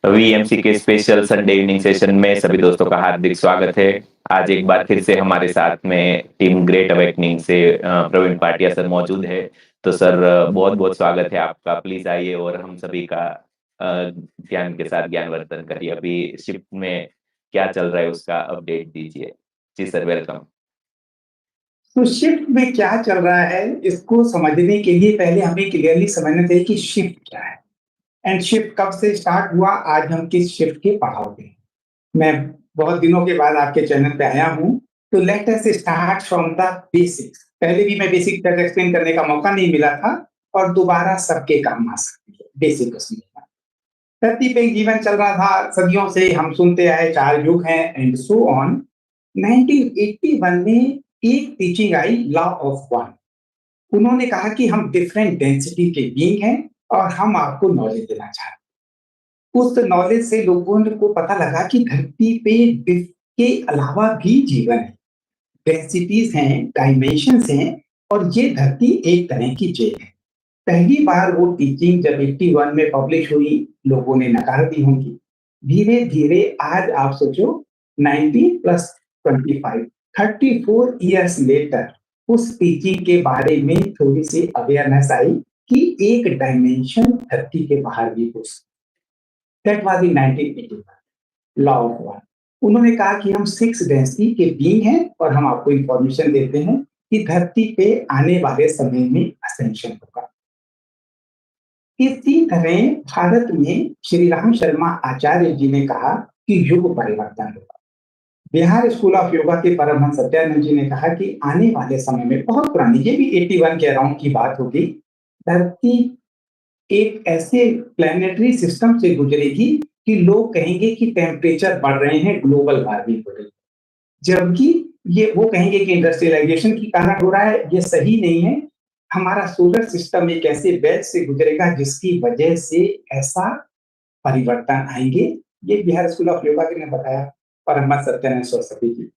VMC के special Sunday evening session में सभी दोस्तों का हार्दिक स्वागत है। आज एक बार फिर से हमारे साथ में टीम ग्रेट अवेकनिंग से प्रवीण पाटिया सर मौजूद है। तो सर बहुत बहुत स्वागत है आपका। प्लीज आइए और हम सभी का ध्यान के साथ ज्ञानवर्धन करिए। अभी शिफ्ट में क्या चल रहा है उसका अपडेट दीजिए। जी सर, वेलकम। तो शिफ्ट में क्या चल रहा है इसको समझने के लिए पहले हमें क्लियरली समझना चाहिए कि शिफ्ट क्या है एंड शिफ्ट कब से स्टार्ट हुआ, आज हम किस शिफ्ट के पड़ाव पे हैं। मैं बहुत दिनों के बाद आपके चैनल पे आया हूं, तो let us start from the basics. पहले भी मैं बेसिक तक एक्सप्लेन करने का मौका नहीं मिला था और दोबारा सबके काम आ सकती है बेसिक को समझना। धरती पे एक जीवन चल रहा था, सदियों से हम सुनते आए, 4 युग हैं एंड सो ऑन। 1981 में एक teaching I, law of one. उन्होंने कहा कि हम डिफरेंट डेंसिटी के बीइंग हैं और हम आपको नॉलेज देना चाहते हैं। उस नॉलेज से लोगों को पता लगा कि धरती पे के अलावा भी जीवन है, डेंसिटीज हैं, डायमेंशंस हैं, और ये धरती एक तरह की जेल है। पहली बार वो टीचिंग जब 81 में पब्लिश हुई, लोगों ने नकार दी होंगी। धीरे धीरे आज आप सोचो, 19 प्लस 25, 34 ईयर्स लेटर उस टीचिंग के बारे में थोड़ी सी अवेयरनेस आई कि एक डायमेंशन धरती के बाहर भी हो सकता। That was in 1981, law of one. उन्होंने कहा कि हम 6 डेंसिटी के बीइंग हैं और हम आपको इंफॉर्मेशन देते हैं कि धरती पे आने वाले समय में असेंशन होगा। इसी तरह भारत में श्री राम शर्मा आचार्य जी ने कहा कि युग परिवर्तन होगा। बिहार स्कूल ऑफ योगा के परमहंस सत्यानंद जी ने कहा कि आने वाले समय में, बहुत पुरानी, ये भी 81 के अराउंड की बात होगी, धरती एक ऐसे प्लानिटरी सिस्टम से गुजरेगी कि लोग कहेंगे कि टेम्परेचर बढ़ रहे हैं, ग्लोबल वार्मिंग हो रही है। जबकि ये वो कहेंगे कि इंडस्ट्रियलाइजेशन के कारण हो रहा है, ये सही नहीं है। हमारा सोलर सिस्टम एक ऐसे बेल्ट से गुजरेगा जिसकी वजह से ऐसा परिवर्तन आएंगे। ये बिहार स्कूल ऑफ योगा के ने बताया, परमहंस सत्यानंद सरस्वती जी।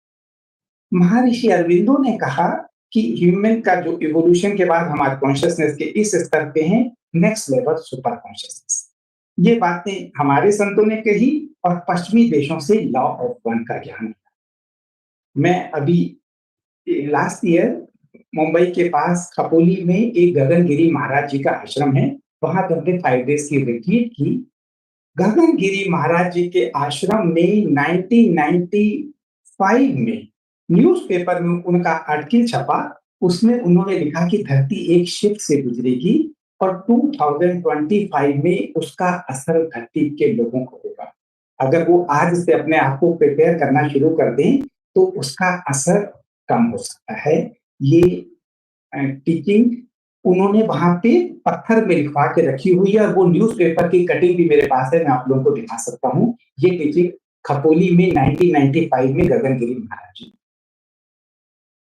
महर्षि अरविंदो ने कहा कि ह्यूमन का जो इवोल्यूशन के बाद हमारे कॉन्शियसनेस के इस स्तर पे हैं, नेक्स्ट लेवल सुपर कॉन्शियसनेस। ये बातें हमारे संतों ने कही और पश्चिमी देशों से लॉ ऑफ वन का ज्ञान। मैं अभी लास्ट ईयर मुंबई के पास खपोली में एक गगनगिरी महाराज जी का आश्रम है, वहां पे हमने 5 डेज की रिट्रीट की। गगनगिरी महाराज जी के आश्रम में 1995 में न्यूज़पेपर में उनका आर्टिकल छपा। उसमें उन्होंने लिखा कि धरती एक शिफ्ट से गुजरेगी और 2025 में उसका असर धरती के लोगों को होगा। अगर वो आज से अपने आप को प्रिपेयर करना शुरू कर दें तो उसका असर कम हो सकता है। ये टीचिंग उन्होंने वहां पे पत्थर में लिखवा के रखी हुई है और वो न्यूज़पेपर की कटिंग भी मेरे पास है, मैं आप लोगों को दिखा सकता हूँ। ये टीचिंग खपोली में 1995 में गगनगिरी महाराज जी।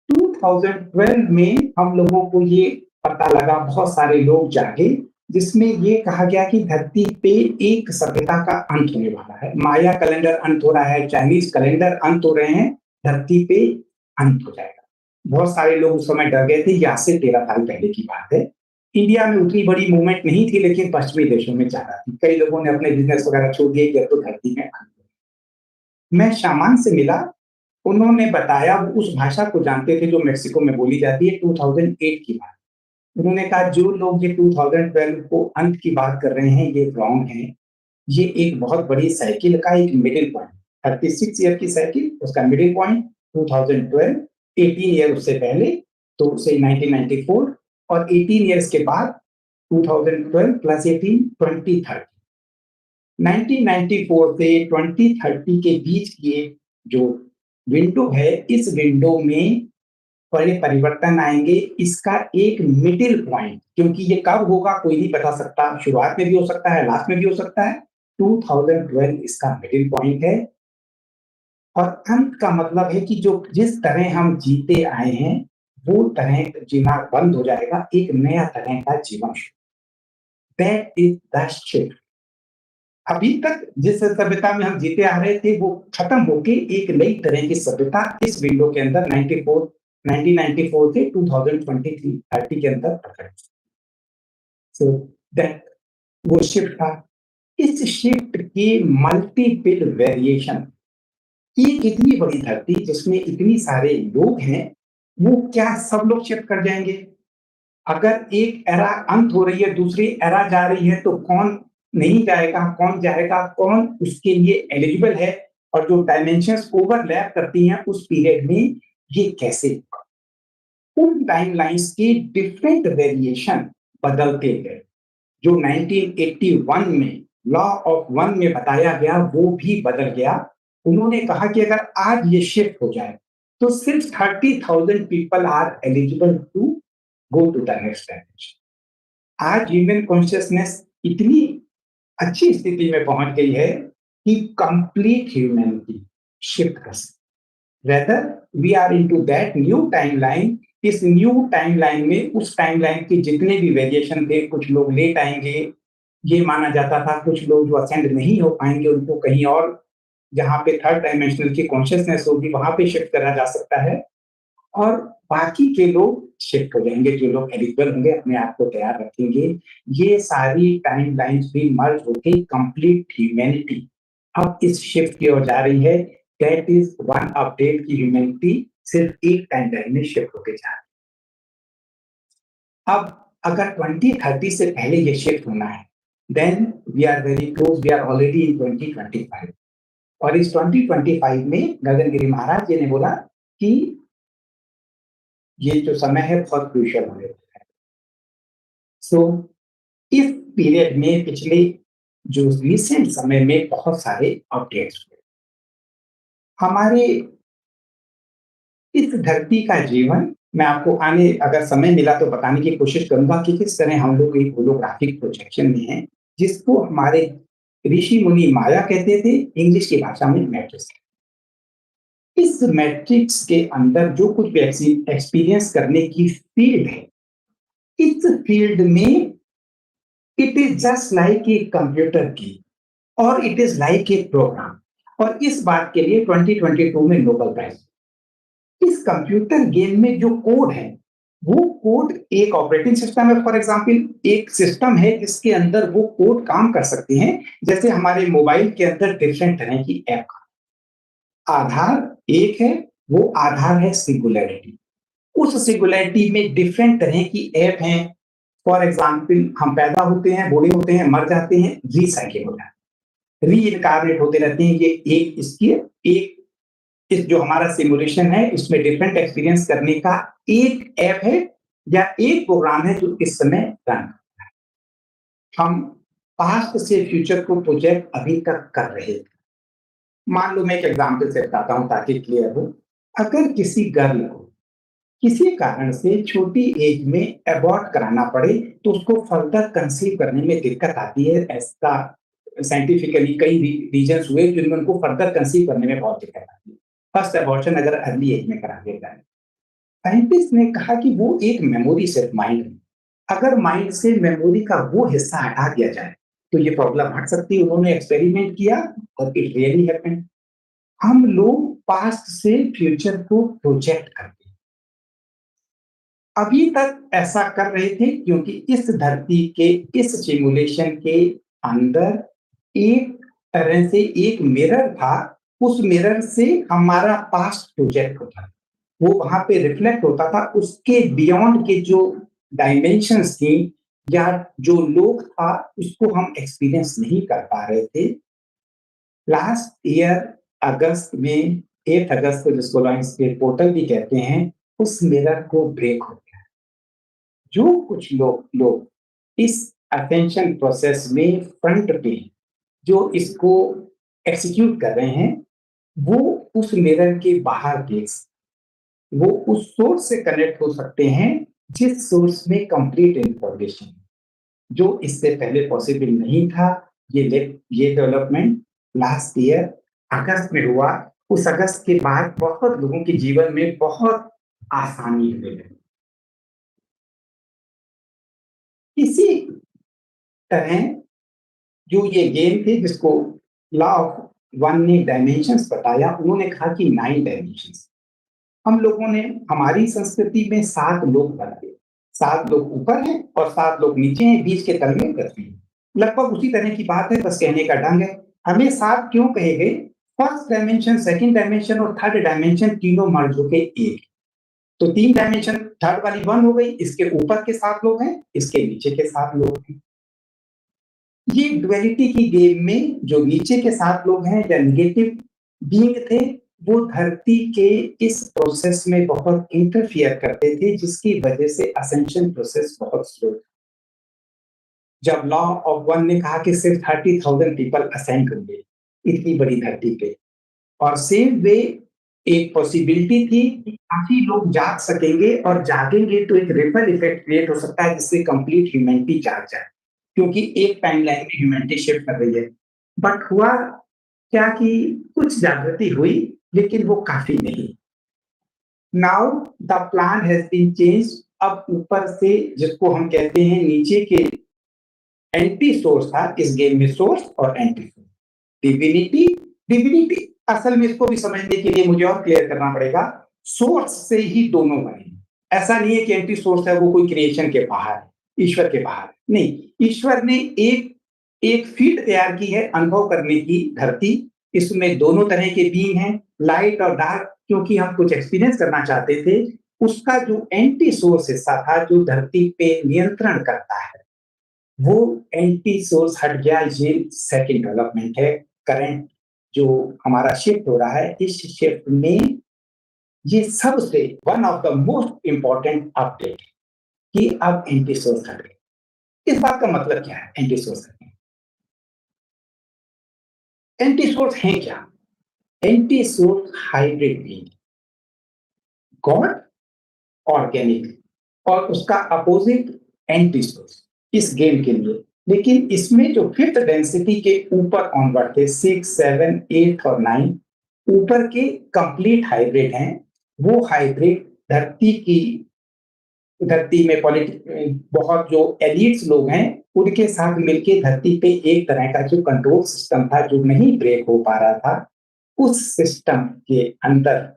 2012 में हम लोगों को ये पता लगा, बहुत सारे लोग जागे, जिसमें ये कहा गया कि धरती पे एक सभ्यता का अंत होने वाला है। माया कैलेंडर अंत हो रहा है, चाइनीज कैलेंडर अंत हो रहे हैं, धरती पे अंत हो जाएगा। बहुत सारे लोग उस समय डर गए थे। ये आज से 13 साल पहले की बात है। इंडिया में उतनी बड़ी मूवमेंट नहीं थी, लेकिन पश्चिमी देशों में ज्यादा थी। कई लोगों ने अपने बिजनेस वगैरह छोड़ दिए कि अब तो धरती में अंत। मैं शामान से मिला, उन्होंने बताया, वो उस भाषा को जानते थे जो मेक्सिको में बोली जाती है, 2008 की बात। उन्होंने कहा जो लोग ये 2012 को अंत की बात कर रहे हैं ये रॉन्ग है। ये एक बहुत बड़ी साइकिल का एक मिडिल पॉइंट, 36 ईयर की साइकिल, उसका मिडिल पॉइंट 2012, 18 ईयर उससे पहले, तो उसे 1994, और 18 ईयर्स के बाद 2012 प्लस 18, 2030। 1994 से 2030 के बीच की जो विंडो है, इस विंडो में बड़े परिवर्तन आएंगे। इसका एक मिडिल पॉइंट, क्योंकि ये कब होगा कोई नहीं बता सकता, शुरुआत में भी हो सकता है, लास्ट में भी हो सकता है। 2012 इसका मिडिल पॉइंट है। और अंत का मतलब है कि जो जिस तरह हम जीते आए हैं वो तरह जीना बंद हो जाएगा, एक नया तरह का जीवन। That is the shift. अभी तक जिस सभ्यता में हम जीते आ रहे थे वो खत्म होके एक नई तरह की सभ्यता इस विंडो के अंदर 1994 से 2023-30 के अंदर प्रकट। सो दैट वो शिफ्ट था। इस शिफ्ट की मल्टीपल वेरिएशन, ये इतनी बड़ी धरती जिसमें इतनी सारे लोग हैं, वो क्या सब लोग शिफ्ट कर जाएंगे? अगर एक एरा अंत हो रही है, दूसरी एरा जा रही है, तो कौन नहीं जाएगा, कौन जाएगा, कौन उसके लिए एलिजिबल है? और जो डायमेंशंस ओवरलैप करती हैं उस पीरियड में, ये कैसे? उन टाइमलाइंस के डिफरेंट वेरिएशन बदलते गए। जो 1981 में लॉ ऑफ वन में बताया गया, वो भी बदल गया। उन्होंने कहा कि अगर आज ये शिफ्ट हो जाए, तो सिर्फ 30,000 people are eligible to go to the next dimension. आज ह्यूमन कॉन्शियसनेस इतनी अच्छी स्थिति में पहुंच गई है कि कंप्लीट ह्यूमैनिटी शिफ्ट कर सकती। Whether we are into that new timeline, इस न्यू टाइमलाइन में उस टाइमलाइन के जितने भी वेरिएशन थे, कुछ लोग लेट आएंगे, ये माना जाता था, कुछ लोग जो असेंड नहीं हो पाएंगे उनको कहीं और, जहां पे थर्ड डायमेंशनल की कॉन्शियसनेस होगी, वहां पे शिफ्ट करा जा सकता है। और बाकी के लोग शिफ्ट हो जाएंगे, जो लोग एलिजिबल होंगे, अपने आप को तैयार रखेंगे। ये सारी टाइम लाइन्स भी मर्ज होके कंप्लीट ह्यूमैनिटी अब इस शिफ्ट की ओर जा रही है। दैट इज वन अपडेट की ह्यूमैनिटी सिर्फ एक टाइम लाइन में शिफ्ट होके जा रही है। अब अगर 2030 से पहले ये शिफ्ट होना है, then we are very close, we are already in 2025। और इस 2025 में गगनगिरी महाराज जी ने बोला कि ये जो समय है बहुत क्रूशियल होने वाला है। सो इस पीरियड में पिछले जो रिसेंट समय में बहुत सारे अपडेट्स हुए। हमारे इस धरती का जीवन, मैं आपको आने अगर समय मिला तो बताने की कोशिश करूंगा कि किस तरह हम लोग एक होलोग्राफिक प्रोजेक्शन में हैं, जिसको हमारे ऋषि मुनि माया कहते थे, इंग्लिश की भाषा में मैट्रिक्स। इस मैट्रिक्स के अंदर जो कुछ भी एक्सपीरियंस करने की फील्ड है, इस फील्ड में it is just like a computer की, और it is like a program. और इस बात के लिए 2022 में नोबेल प्राइज। इस कंप्यूटर गेम में जो कोड है, वो कोड एक ऑपरेटिंग सिस्टम है। फॉर एग्जांपल एक सिस्टम है जिसके अंदर वो कोड काम कर सकते हैं, जैसे हमारे मोबाइल के अंदर डिफरेंट तरह की ऐप। आधार एक है, वो आधार है सिंगुलैरिटी। उस सिंगुलैरिटी में डिफरेंट तरह की ऐप हैं। फॉर एग्जाम्पल हम पैदा होते हैं, बूढ़े होते हैं, मर जाते हैं, रीसाइकिल हो जाते हैं, री इनकारनेट होते रहते हैं। ये एक इसकी एक इस जो हमारा सिमुलेशन है, इसमें डिफरेंट एक्सपीरियंस करने का एक ऐप है या एक प्रोग्राम है जो इस समय रन करता है। हम पास्ट से फ्यूचर को प्रोजेक्ट अभी तक कर रहे थे। मान लो मैं एक एग्जाम्पल से बताता हूं ताकि क्लियर हो। अगर किसी गर्ल को किसी कारण से छोटी एज में अबॉर्ट कराना पड़े, तो उसको फर्दर कंसीव करने में दिक्कत आती है। ऐसा साइंटिफिकली कई रीजंस हुए जिनमें उनको फर्दर कंसीव करने में बहुत दिक्कत आती है, फर्स्ट अबॉर्शन अगर अर्ली एज में करा दिया जाए। साइंटिस्ट ने कहा कि वो एक मेमोरी सिर्फ माइंड में, अगर माइंड से मेमोरी का वो हिस्सा हटा दिया जाए तो ये प्रॉब्लम हट सकती है। उन्होंने एक्सपेरिमेंट किया और इट रियली हैपेंड। हम लोग पास्ट से फ्यूचर को प्रोजेक्ट करते हैं, अभी तक ऐसा कर रहे थे क्योंकि इस धरती के इस सिमुलेशन के अंदर एक तरह से एक मिरर था। उस मिरर से हमारा पास्ट प्रोजेक्ट होता था, वो वहां पे रिफ्लेक्ट होता था। उसके बियॉन्ड के जो डायमेंशंस थी या जो लोग था, उसको हम एक्सपीरियंस नहीं कर पा रहे थे। लास्ट ईयर अगस्त में, 8 अगस्त को, जिसको लॉरेंस गेट पोर्टल भी कहते हैं, उस मिरर को ब्रेक हो गया। जो कुछ लोग इस अटेंशन प्रोसेस में फ्रंट पे जो इसको एक्सिक्यूट कर रहे हैं, वो उस मिरर के बाहर देख, वो उस सोर्स से कनेक्ट हो सकते हैं जिस सोर्स में कंप्लीट इंफॉर्मेशन, जो इससे पहले पॉसिबल नहीं था। ये डेवलपमेंट लास्ट ईयर अगस्त में हुआ। उस अगस्त के बाद बहुत लोगों के जीवन में बहुत आसानी हुई है। इसी तरह जो ये गेम थे, जिसको लॉ ऑफ वन ने डायमेंशंस बताया, उन्होंने कहा कि 9 डायमेंशंस। हम लोगों ने, हमारी संस्कृति में 7 लोग बनते, 7 लोग ऊपर हैं और 7 लोग नीचे हैं, बीच के तल में पृथ्वी है। लगभग उसी तरह की बात है, बस कहने का ढंग है। हमें 7 क्यों कहे गए? फर्स्ट डायमेंशन, सेकंड डायमेंशन और थर्ड डायमेंशन तीनों मर्ज होके एक। तो 3 डायमेंशन, थर्ड वाली 1 हो गई, इसके ऊपर के 7 लोग हैं, इसके नीचे के 7 लोग हैं। ये ड्युअलिटी की गेम में जो नीचे के 7 लोग हैं या नेगेटिव बीइंग थे, वो धरती के इस प्रोसेस में बहुत इंटरफियर करते थे, जिसकी वजह से असेंशन प्रोसेस बहुत स्लो। जब लॉ ऑफ वन ने कहा कि सिर्फ 30,000 पीपल असेंड होंगे इतनी बड़ी धरती पे, और सेम वे एक पॉसिबिलिटी थी कि काफी लोग जाग सकेंगे, और जागेंगे तो एक रिपल इफेक्ट क्रिएट हो सकता है जिससे कंप्लीट ह्यूमैनिटी जाग जाए, क्योंकि एक टाइमलाइन में ह्यूमैनिटी शिफ्ट कर रही है। बट हुआ क्या कि कुछ जागृति हुई, लेकिन वो काफी नहीं। Now the plan has been change. अब ऊपर से, जिसको हम कहते हैं नीचे के एंटी सोर्स था इस गेम में, सोर्स और एंटी सोर्स, डिविनिटी। डिविनिटी असल में इसको भी समझने के लिए मुझे और क्लियर करना पड़ेगा, सोर्स से ही दोनों बने। ऐसा नहीं है कि एंटी सोर्स है वो कोई क्रिएशन के बाहर है, ईश्वर के बाहर नहीं। ईश्वर ने एक एक फील्ड तैयार की है अनुभव करने की, धरती। इसमें दोनों तरह के बीइंग हैं, लाइट और डार्क, क्योंकि हम कुछ एक्सपीरियंस करना चाहते थे। उसका जो एंटी सोर्स हिस्सा था, जो धरती पे नियंत्रण करता है, वो एंटी सोर्स हट गया। ये सेकंड डेवलपमेंट है। करंट जो हमारा शिफ्ट हो रहा है, इस शिफ्ट में ये सबसे one of the most important update कि अब एंटी सोर्स हट गए। इस बात का मतलब क्या है? एंटी सोर्स हट गए। एंटी सोर्स है क्या? Anti source hybrid being, God, organic, और उसका अपोजिट एंटी सोर्स इस गेम के लिए। लेकिन इसमें जो फिफ्थ डेंसिटी के ऊपर ऑनवर्ड थे, 6, 7, 8 और 9, ऊपर के कंप्लीट हाइब्रिड हैं। वो हाइब्रिड धरती में बहुत जो एलिट्स लोग हैं, उनके साथ मिलके धरती पे एक तरह का जो कंट्रोल सिस्टम था, जो नहीं ब्रेक हो पा रहा था, उस सिस्टम के अंदर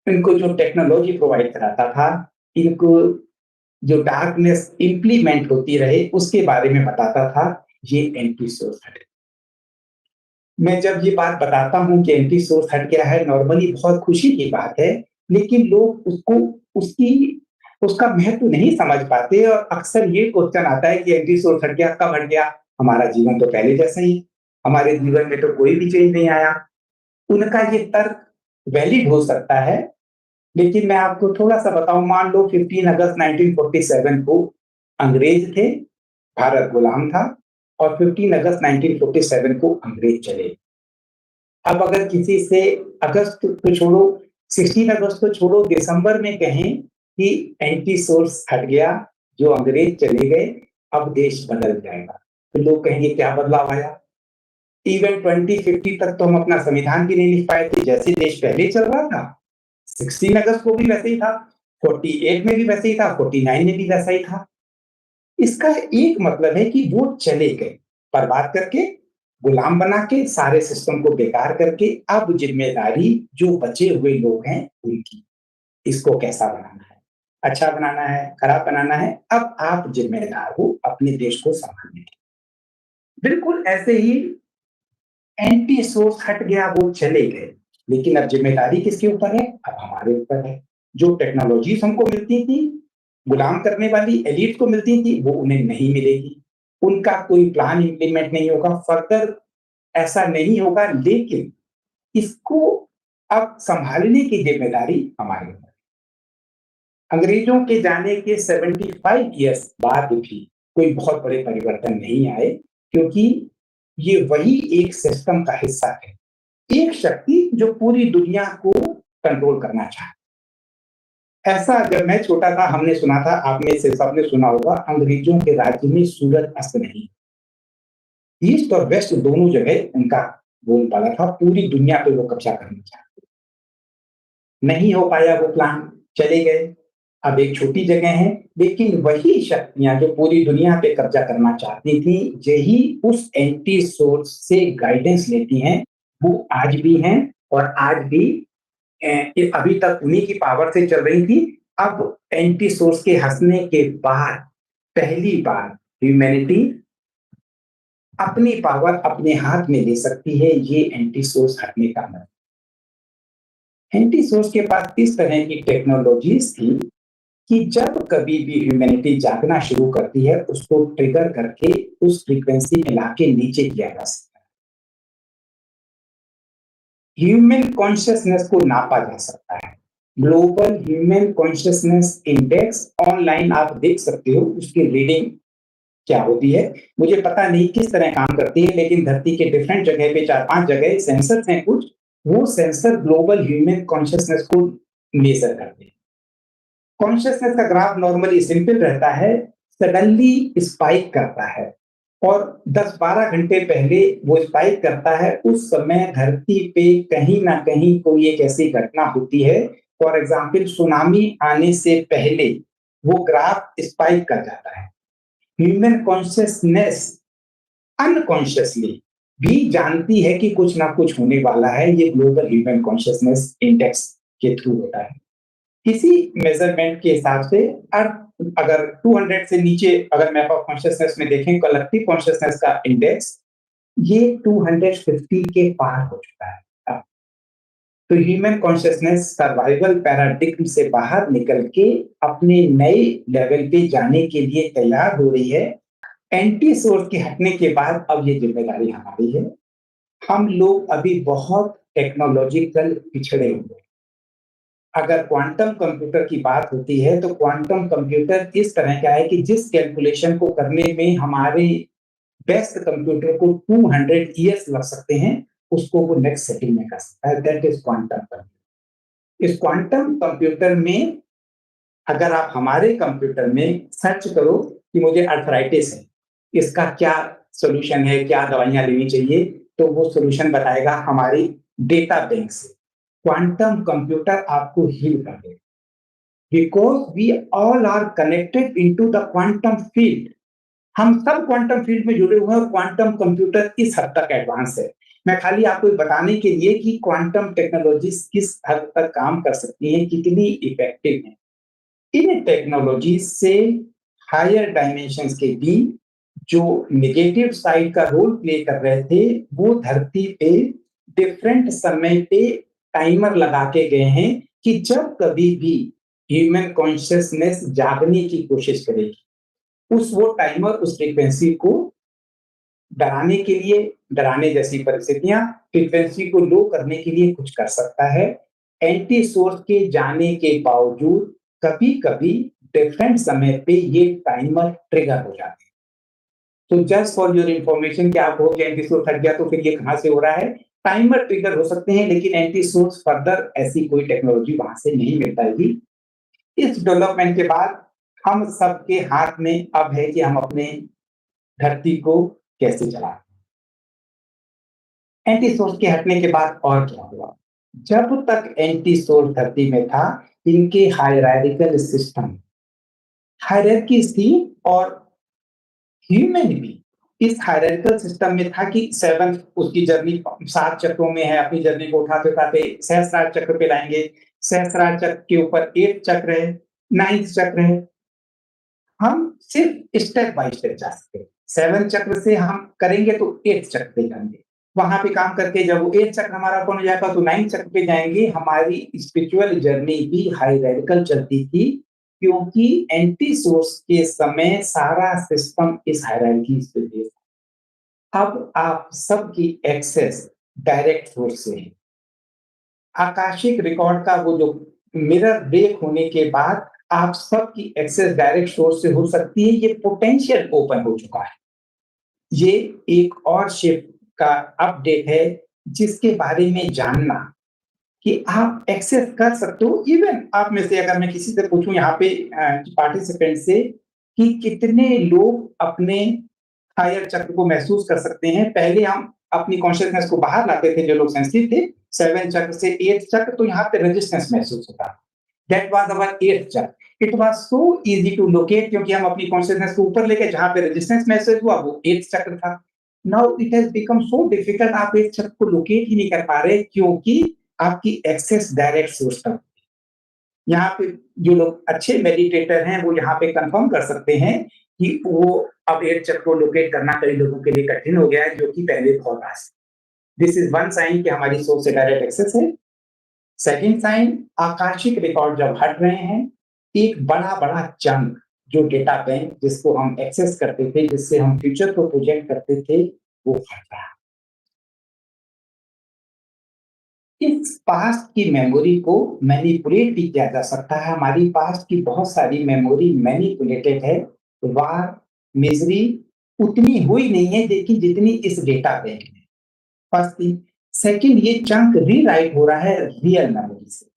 इनको जो टेक्नोलॉजी प्रोवाइड कराता था, इनको जो डार्कनेस इंप्लीमेंट होती रहे उसके बारे में बताता था, ये एंटी सोर्स हट गया। मैं जब ये बात बताता हूं कि एंटी सोर्स हट गया है, नॉर्मली बहुत खुशी की बात है, लेकिन लोग उसको उसकी उसका महत्व नहीं समझ पाते, और अक्सर ये क्वेश्चन आता है कि एंटी सोर्स हट गया, कब हट गया? हमारा जीवन तो पहले जैसा ही, हमारे जीवन में तो कोई भी चेंज नहीं आया। उनका ये तर्क वैलिड हो सकता है, लेकिन मैं आपको थोड़ा-सा बताऊँ, मान लो 15 अगस्त 1947 को अंग्रेज थे, भारत गुलाम था, और 15 अगस्त 1947 को अंग्रेज चले। अब अगर किसी से अगस्त को छोड़ो, 16 अगस्त को छोड़ो, दिसंबर में कहें कि एंटी सोर्स हट गया, जो अंग्रेज चले गए, अब देश बदल जाएगा, तो लोग कहेंगे क्या बदलाव आया? इवन 2050 तक तो हम अपना संविधान भी नहीं लिख पाए थे, जैसे देश पहले चल रहा था, 16 अगस्त को भी वैसे ही था, 48 में भी वैसे ही था, 49 में भी वैसा ही था। इसका एक मतलब है कि वो चले गए, बर्बाद करके, गुलाम बना के, सारे सिस्टम को बेकार करके। अब जिम्मेदारी जो बचे हुए लोग हैं उनकी, इसको कैसा बनाना है, अच्छा बनाना है, खराब बनाना है, अब आप जिम्मेदार हो अपने देश को संभालने के। बिल्कुल ऐसे ही एंटी सोर्स हट गया, वो चले गए, लेकिन अब जिम्मेदारी किसके ऊपर है? अब हमारे ऊपर है। जो टेक्नोलॉजीज हमको मिलती थी, गुलाम करने वाली एलीट को मिलती थी, वो उन्हें नहीं मिलेगी। उनका कोई प्लान इम्प्लीमेंट नहीं होगा, फर्दर ऐसा नहीं होगा, लेकिन इसको अब संभालने की जिम्मेदारी हमारे ऊपर है। अंग्रेजों के जाने के 75 ईयर्स बाद भी कोई बहुत बड़े परिवर्तन नहीं आए, क्योंकि ये वही एक सिस्टम का हिस्सा है, एक शक्ति जो पूरी दुनिया को कंट्रोल करना चाहती। ऐसा जब मैं छोटा था, हमने सुना था, आप में से सबने सुना होगा, अंग्रेजों के राज्य में सूरज अस्त नहीं। ईस्ट और वेस्ट दोनों जगह उनका बोलबाला था, पूरी दुनिया पे वो कब्जा करना चाहते। नहीं हो पाया वो प्लान, चले गए। अब एक छोटी जगह है, लेकिन वही शक्तियां जो पूरी दुनिया पे कब्जा करना चाहती थी, यही उस एंटी सोर्स से गाइडेंस लेती हैं। वो आज भी हैं, और आज भी अभी तक उन्हीं की पावर से चल रही थी। अब एंटी सोर्स के हंसने के बाद पहली बार ह्यूमैनिटी अपनी पावर अपने हाथ में ले सकती है, ये एंटी सोर्स हटने का मतलब। एंटी सोर्स के पास इस तरह की टेक्नोलॉजीज थी कि जब कभी भी ह्यूमैनिटी जागना शुरू करती है, उसको ट्रिगर करके उस फ्रीक्वेंसी में लाके नीचे किया जा सकता है। ह्यूमन कॉन्शियसनेस को नापा जा सकता है। Global human consciousness index online आप देख सकते हो, उसकी रीडिंग क्या होती है। मुझे पता नहीं किस तरह काम करती है, लेकिन धरती के डिफरेंट जगह पे 4-5 जगह सेंसर हैं कुछ, वो सेंसर ग्लोबल ह्यूमन कॉन्शियसनेस को मेजर करते हैं। कॉन्शियसनेस का ग्राफ नॉर्मली सिंपल रहता है, सडनली स्पाइक करता है और 10-12 घंटे पहले वो स्पाइक करता है, उस समय धरती पे कहीं ना कहीं कोई एक ऐसी घटना होती है। फॉर एग्जाम्पल सुनामी आने से पहले वो ग्राफ स्पाइक कर जाता है। ह्यूमन कॉन्शियसनेस अनकॉन्शियसली भी जानती है कि कुछ ना कुछ होने वाला है, ये ग्लोबल ह्यूमन कॉन्शियसनेस इंडेक्स के थ्रू होता है। इसी मेजरमेंट के हिसाब से अर्थ अगर 200 से नीचे, अगर मैप ऑफ कॉन्शियसनेस में देखें कलेक्टिव कॉन्शियसनेस का इंडेक्स, ये 250 के पार हो चुका है अब। तो ह्यूमन कॉन्शियसनेस सर्वाइवल पैराडिग्म से बाहर निकल के अपने नए लेवल पे जाने के लिए तैयार हो रही है। एंटी सोर्स के हटने के बाद अब ये जिम्मेदारी हमारी है। हम लोग अभी बहुत टेक्नोलॉजिकल पिछड़े हुए हैं। अगर क्वांटम कंप्यूटर की बात होती है तो क्वांटम कंप्यूटर इस तरह का है कि जिस कैलकुलेशन को करने में हमारे बेस्ट कंप्यूटर को 200 इयर्स लग सकते हैं, उसको वो नेक्स्ट सेकंड में कर सकता है। That is quantum computer. इस क्वांटम कंप्यूटर में अगर आप हमारे कंप्यूटर में सर्च करो कि मुझे अर्थराइटिस है, इसका क्या सोल्यूशन है, क्या दवाइयां लेनी चाहिए, तो वो सोल्यूशन बताएगा हमारी डेटा बैंक से। क्वांटम कंप्यूटर आपको हील कर देगा, because we all are connected into the quantum field. हम सब क्वांटम फील्ड में जुड़े हुए हैं और क्वांटम कंप्यूटर इस हद तक एडवांस है। मैं खाली आपको बताने के लिए कि क्वांटम टेक्नोलॉजीज किस हद तक काम कर सकती हैं, कितनी इफेक्टिव है। इन टेक्नोलॉजी से हायर डायमेंशंस के भी जो नेगेटिव साइड का रोल प्ले कर रहे थे, वो धरती पे डिफरेंट समय पे टाइमर लगा के गए हैं कि जब कभी भी ह्यूमन कॉन्शियसनेस जागने की कोशिश करेगी, उस वो टाइमर उस फ्रीक्वेंसी को डराने के लिए, डराने जैसी परिस्थितियां, फ्रीक्वेंसी को लो करने के लिए कुछ कर सकता है। एंटी सोर्स के जाने के बावजूद कभी कभी डिफरेंट समय पे ये टाइमर ट्रिगर हो जाते हैं। तो जस्ट फॉर योर इंफॉर्मेशन कि आप हो गया एंटी सोर्स हट गया तो फिर ये कहां से हो रहा है, टाइमर ट्रिगर हो सकते हैं, लेकिन एंटी सोर्स फर्दर ऐसी कोई टेक्नोलॉजी वहां से नहीं मिल पाएगी। इस डेवलपमेंट के बाद हम सबके हाथ में अब है कि हम अपने धरती को कैसे चलाएं। एंटी सोर्स के हटने के बाद और क्या हुआ? जब तक एंटी सोर्स धरती में था, इनके हायरार्किकल सिस्टम, हायरार्कीज थी और ह्यूमन भी इस हायरार्किकल सिस्टम में था कि 7 उसकी जर्नी 7 चक्रों में है, अपनी जर्नी को उठाते उठाते सहस्रार चक्र पे लाएंगे। सहस्रार चक्र के ऊपर 8 चक्र है, 9th चक्र है। हम सिर्फ स्टेप बाय स्टेप जा सकते हैं। 7 चक्र से हम करेंगे तो 8th चक्र पे जाएंगे, वहां पे काम करके जब वो 8th चक्र हमारा ओपन हो जाएगा तो 9th चक्र पे जाएंगे। हमारी स्पिरिचुअल जर्नी भी हायरार्किकल चलती थी, क्योंकि एंटी सोर्स के समय सारा सिस्टम इस हायरार्की पे बेस्ड। अब आप सबकी एक्सेस डायरेक्ट सोर्स से है। आकाशिक रिकॉर्ड का वो जो मिरर ब्रेक होने के बाद आप सबकी एक्सेस डायरेक्ट सोर्स से हो सकती है, ये पोटेंशियल ओपन हो चुका है। ये एक और शिफ्ट का अपडेट है जिसके बारे में जानना कि आप एक्सेस कर सकते हो। इवन आप में से अगर मैं किसी से पूछूं यहाँ पे पार्टिसिपेंट से कि कितने लोग अपने हायर चक्र को महसूस कर सकते हैं, पहले हम अपनी कॉन्शियसनेस को बाहर लाते थे जो लोग सेंसिटिव थे 7 चक्र से 8 चक्र, तो यहाँ पे रेजिस्टेंस महसूस होता। That was our 8th chakra. It was so easy to locate, क्योंकि हम अपनी कॉन्शियसनेस को ऊपर लेके जहां पे रेजिस्टेंस महसूस हुआ वो 8th चक्र था। Now it has become so difficult, आप 8th चक्र को लोकेट ही नहीं कर पा रहे क्योंकि आपकी एक्सेस डायरेक्ट सोर्स तक। यहाँ पे जो लोग अच्छे मेडिटेटर हैं वो यहाँ पे कंफर्म कर सकते हैं कि वो अब एक चक्र को लोकेट करना कई लोगों के लिए कठिन हो गया है, जो कि पहले बहुत आसान। दिस इज वन साइन कि हमारी सोर्स से डायरेक्ट एक्सेस है। सेकंड साइन, आकाशिक रिकॉर्ड जब हट रहे हैं, एक बड़ा-बड़ा चंक जो डेटा बैंक जिसको हम एक्सेस करते थे, जिससे हम फ्यूचर को प्रोजेक्ट करते थे, वो हट रहा है। इस पास्ट की मेमोरी को मैनिपुलेट भी किया जा सकता है। हमारी पास्ट की बहुत सारी मेमोरी मैनिपुलेटेड है। वार, मिजरी उतनी हुई नहीं है लेकिन जितनी इस डेटा बैंक में। First thing. सेकंड, ये चंक रीराइट हो रहा है रियल मेमोरी से।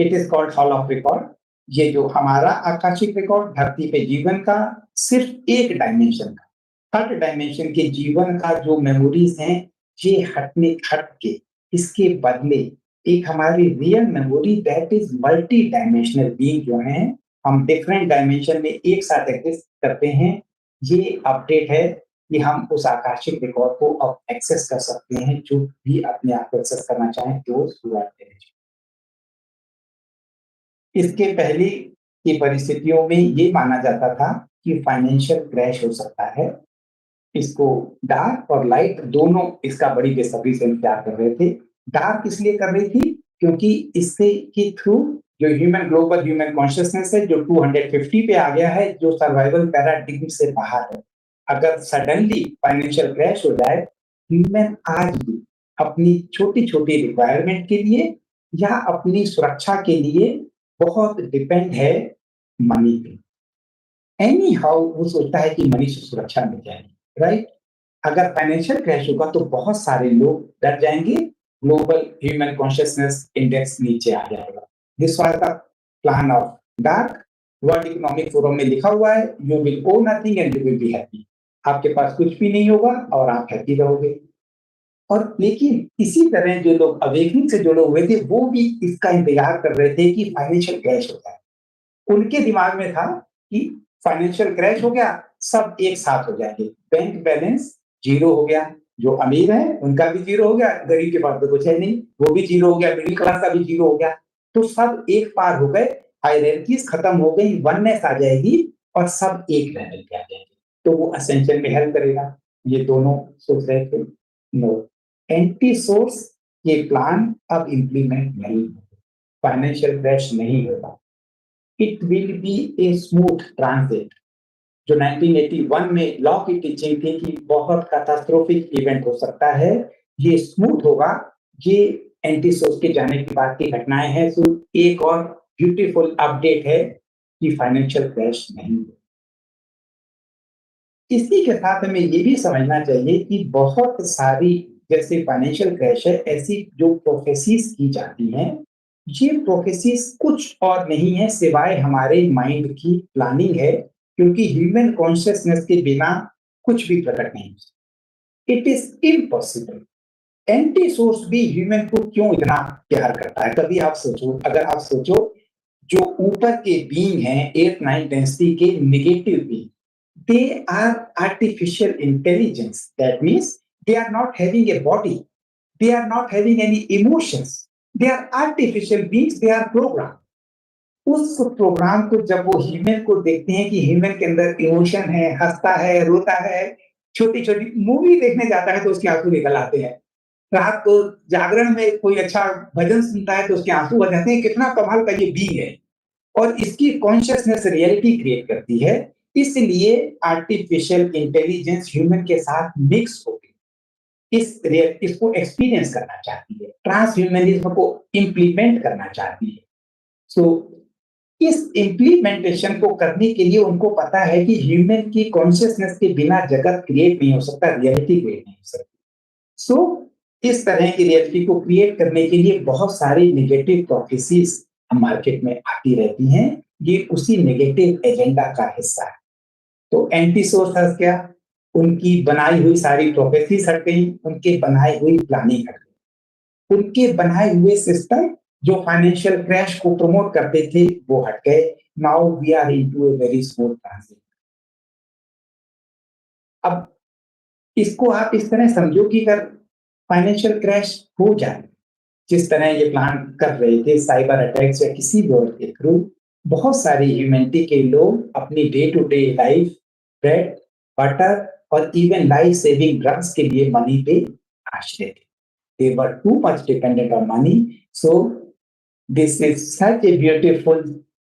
It is called hall of record. ये जो हमारा आकाशिक रिकॉर्ड धरती पे जीवन का सिर्फ एक डायमेंशन का, थर्ड डायमेंशन के जीवन का जो मेमोरीज हैं, ये हट के इसके बदले एक हमारी real memory that is multi dimensional being जो है, हम डिफरेंट डायमेंशन में एक साथ एग्जिस्ट करते हैं। ये अपडेट है कि हम उस आकाशिक रिकॉर्ड को अब एक्सेस कर सकते हैं, जो भी अपने आप को एक्सेस करना चाहें तो इसके पहले की परिस्थितियों में ये माना जाता था कि फाइनेंशियल क्रैश हो सकता है। इसको डार्क और लाइट दोनों इसका बड़ी बेसब्री से इंतजार कर रहे थे। डार्क इसलिए कर रही थी क्योंकि इससे के थ्रू जो ग्लोबल ह्यूमन कॉन्शियसनेस है, जो 250 पे आ गया है, जो सर्वाइवल पैराडिग्म से बाहर है। अगर सडनली फाइनेंशियल क्रैश हो जाए, ह्यूमन आज भी अपनी छोटी-छोटी रिक्वायरमेंट के लिए या अपनी सुरक्षा के लिए बहुत डिपेंड है मनी पे। एनी हाउ वो सोचता है कि मनी से सुरक्षा मिल जाएगी, राइट? अगर फाइनेंशियल क्रैश होगा तो बहुत सारे लोग डर जाएंगे, ग्लोबल ह्यूमन कॉन्शियसनेस इंडेक्स नीचे आ जाएगा। This was the plan of dark. World economic forum में लिखा हुआ है, you will own nothing and you will be happy. आपके पास कुछ भी नहीं होगा और आप हैप्पी रहोगे। और लेकिन इसी तरह जो लोग अवेकनिंग से जुड़े हुए थे, वो भी इसका इंतजार कर रहे थे कि फाइनेंशियल क्रैश हो जाए। उनके दिमाग में था कि फाइनेंशियल क्रैश हो गया, सब एक साथ हो जाएंगे। बैंक बैलेंस जीरो हो गया, जो अमीर है उनका भी जीरो हो गया, गरीब के पास तो कुछ है नहीं, वो भी जीरो हो गया, मिडिल क्लास का भी जीरो हो गया। तो सब एक पार हो गए, हायरार्कीज खत्म हो गई, वननेस आ जाएगी और सब एक लेवल पे आ जाएंगे। तो वो असेंशियल में हेल्प करेगा। ये दोनों सोच रहे थे। नो, एंटी सोर्स ये प्लान अब इंप्लीमेंट नहीं होगा, फाइनेंशियल क्रैश नहीं होगा। It will be a smooth transit. जो 1981 में लॉ की टीचिंग थी कि बहुत कैटास्ट्रोफिक इवेंट हो सकता है, ये स्मूथ होगा। ये एंटी सोच के जाने के बाद की घटनाएं हैं। तो एक और ब्यूटीफुल अपडेट है कि फाइनेंशियल क्रैश नहीं है। इसी के साथ हमें ये भी समझना चाहिए कि बहुत सारी जैसे फाइनेंशियल क्रैश है, ऐसी जो प्रोफेसीज की जाती हैं, ये प्रोफेसीज कुछ और नहीं है सिवाय हमारे माइंड की प्लानिंग है, क्योंकि ह्यूमन कॉन्शियसनेस के बिना कुछ भी प्रकट नहीं हो। It is impossible. Anti source भी ह्यूमन को क्यों इतना प्यार करता है? कभी आप सोचो, अगर आप सोचो, जो ऊपर के बीइंग हैं 8-9 डेंसिटी के negative being, they are artificial intelligence. That means they are not having a body. They are not having any emotions. They are artificial beings. They are programmed. उस प्रोग्राम को जब वो ह्यूमन को देखते हैं कि ह्यूमन के अंदर इमोशन है, हंसता है, रोता है, छोटी-छोटी मूवी देखने जाता है तो उसके आंसू निकल आते हैं। रात को जागरण में कोई अच्छा भजन सुनता है तो उसके आंसू आ जाते हैं। कितना कमाल का ये बीइंग है। और इसकी कॉन्शियसनेस रियलिटी क्रिएट करती है। इसलिए आर्टिफिशियल इंटेलिजेंस ह्यूमन के साथ मिक्स होकर इसको एक्सपीरियंस करना चाहती है, ट्रांस ह्यूमनिज्म को इंप्लीमेंट करना चाहती है। सो इस इम्प्लीमेंटेशन को करने के लिए उनको पता है कि ह्यूमन की कॉन्शियसनेस के बिना जगत क्रिएट नहीं हो सकता, रियलिटी क्रिएट नहीं हो सकती। सो इस तरह की रियलिटी को क्रिएट करने के लिए बहुत सारी नेगेटिव प्रोफेसीज मार्केट में आती रहती हैं। ये उसी नेगेटिव एजेंडा का हिस्सा है। तो एंटी सोर्स क्या? उनकी बनाई हुई सारी प्रोफेसीज हट गई, उनके बनाई हुई प्लानिंग हट गई, उनके बनाए हुए सिस्टम जो फाइनेंशियल क्रैश को प्रमोट करते थे वो हट गए। Now we are into a very smooth transit. अब इसको आप इस तरह समझो कि अगर फाइनेंशियल क्रैश हो जाए, जिस तरह ये प्लान कर रहे थे साइबर अटैक्स या किसी भी और के थ्रू, बहुत सारी ह्यूमैनिटी के लोग अपनी day to day life bread, butter और इवन लाइफ सेविंग ड्रग्स के लिए मनी पे आश्रित थे। They were too much dependent on money. So this is such a beautiful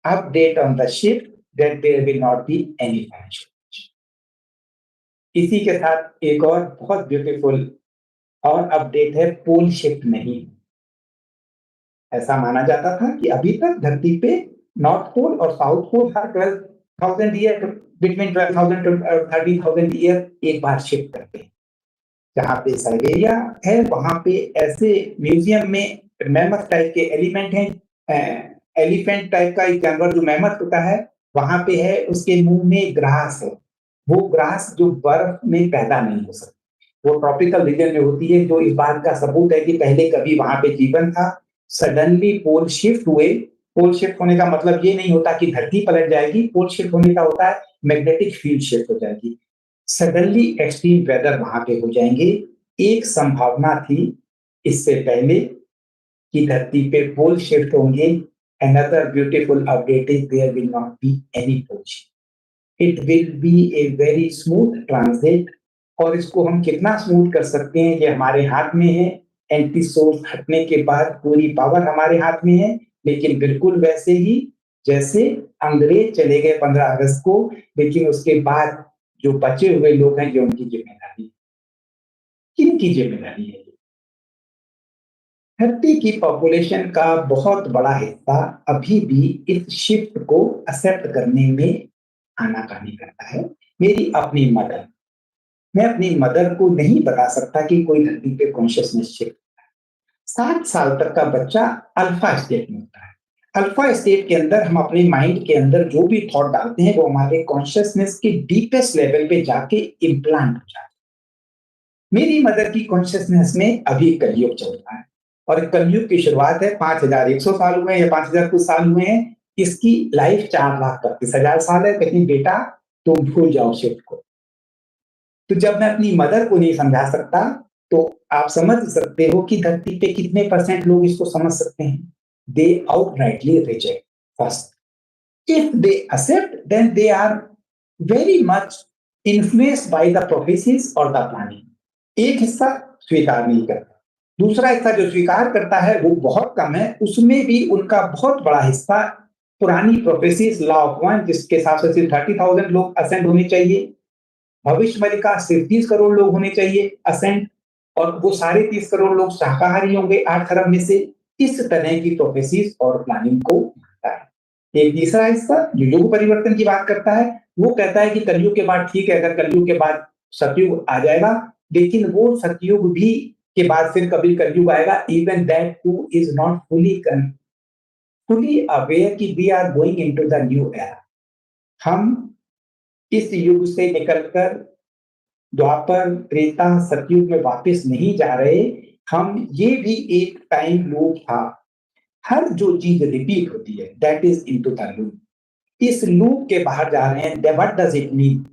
update on the ship that there will not be any financial issue. इसी के साथ एक और बहुत ब्यूटीफुल और अपडेट है, पोल शिफ्ट नहीं। ऐसा माना जाता था कि अभी तक धरती पे नॉर्थ पोल और साउथ पोल हर 12,000 ईयर, बिटवीन 12,000 टू 13,000 ईयर एक बार शिफ्ट करते हैं। जहाँ पे साइबेरिया है वहां पे ऐसे म्यूजियम में मैमथ टाइप के एलिमेंट हैं, एलिफेंट टाइप का एक जानवर जो मैमथ होता है वहां पे है, उसके मुंह में ग्रास है। वो ग्रास जो बर्फ में पैदा नहीं हो सकती, वो ट्रॉपिकल रीजन में होती है, जो इस बात का सबूत है कि पहले कभी वहां पे जीवन था। सडनली पोल शिफ्ट हुए। पोल शिफ्ट होने का मतलब ये नहीं होता कि धरती पलट जाएगी, पोल शिफ्ट होने का होता है मैग्नेटिक फील्ड शिफ्ट हो जाएगी। सडनली एक्सट्रीम वेदर वहां पे हो जाएंगे। एक संभावना थी इससे पहले कि धरती पे पोल शिफ्ट होंगे। Another beautiful update is there will not be any pole shift, it will be a very smooth transit. और इसको हम कितना स्मूथ कर सकते हैं ये हमारे हाथ में है। एंटी सोर्स हटने के बाद पूरी पावर हमारे हाथ में है, लेकिन बिल्कुल वैसे ही जैसे अंग्रेज चले गए 15 अगस्त को, लेकिन उसके बाद जो बचे हुए लोग हैं ये उनकी जिम्मेदारी। किनकी जिम्मेदारी है? धरती की पॉपुलेशन का बहुत बड़ा हिस्सा अभी भी इस शिफ्ट को एक्सेप्ट करने में आनाकानी करता है। मेरी अपनी मदर, मैं अपनी मदर को नहीं बता सकता कि कोई धरती पे कॉन्शियसनेस शिफ्ट होता है। 7 साल तक का बच्चा अल्फा स्टेट में होता है। अल्फा स्टेट के अंदर हम अपने माइंड के अंदर जो भी थॉट डालते हैं वो हमारे कॉन्शियसनेस के डीपेस्ट लेवल पे जाके इम्प्लांट हो जाते हैं। मेरी मदर की कॉन्शियसनेस में अभी कलयुग चल रहा है और कलयुग की शुरुआत है। 5,100 साल हुए हैं या 5,000 कुछ साल हुए हैं। इसकी लाइफ 4,32,000 साल है। कहीं बेटा तुम भूल जाओ शिफ्ट को। तो जब मैं अपनी मदर को नहीं समझा सकता तो आप समझ सकते हो कि धरती पे कितने % लोग इसको समझ सकते हैं। They outrightly reject first. If they accept then they are very much influenced by the prophecies और द प्लानिंग। एक हिस्सा स्वीकार नहीं करता, दूसरा हिस्सा जो स्वीकार करता है वो बहुत कम है। उसमें भी उनका बहुत बड़ा हिस्सा पुरानी प्रोफेसीज, लॉ ऑफ वन, जिसके हिसाब से सिर्फ 30,000 लोग असेंड होने चाहिए, भविष्यवाणी सिर्फ 30 करोड़ लोग होने चाहिए असेंट, और वो सारे 30 करोड़ लोग शाकाहारी होंगे 8 खरब में से। इस तरह की प्रोफेसीज और प्लानिंग को मानता है। एक तीसरा हिस्सा जो युग परिवर्तन की बात करता है, वो कहता है कि कलयुग के बाद ठीक है, अगर कलयुग के बाद सतयुग आ जाएगा, लेकिन वो सतयुग भी के बाद फिर कभी कलयुग आएगा। Even that too is not fully aware कि we are going into the new era. हम इस युग से निकलकर द्वापर, त्रेता, सतयुग में वापस नहीं जा रहे। हम ये भी एक टाइम लूप था। हर जो चीज रिपीट होती है that is into the loop. इस लूप के बाहर जा रहे हैं। What does it mean?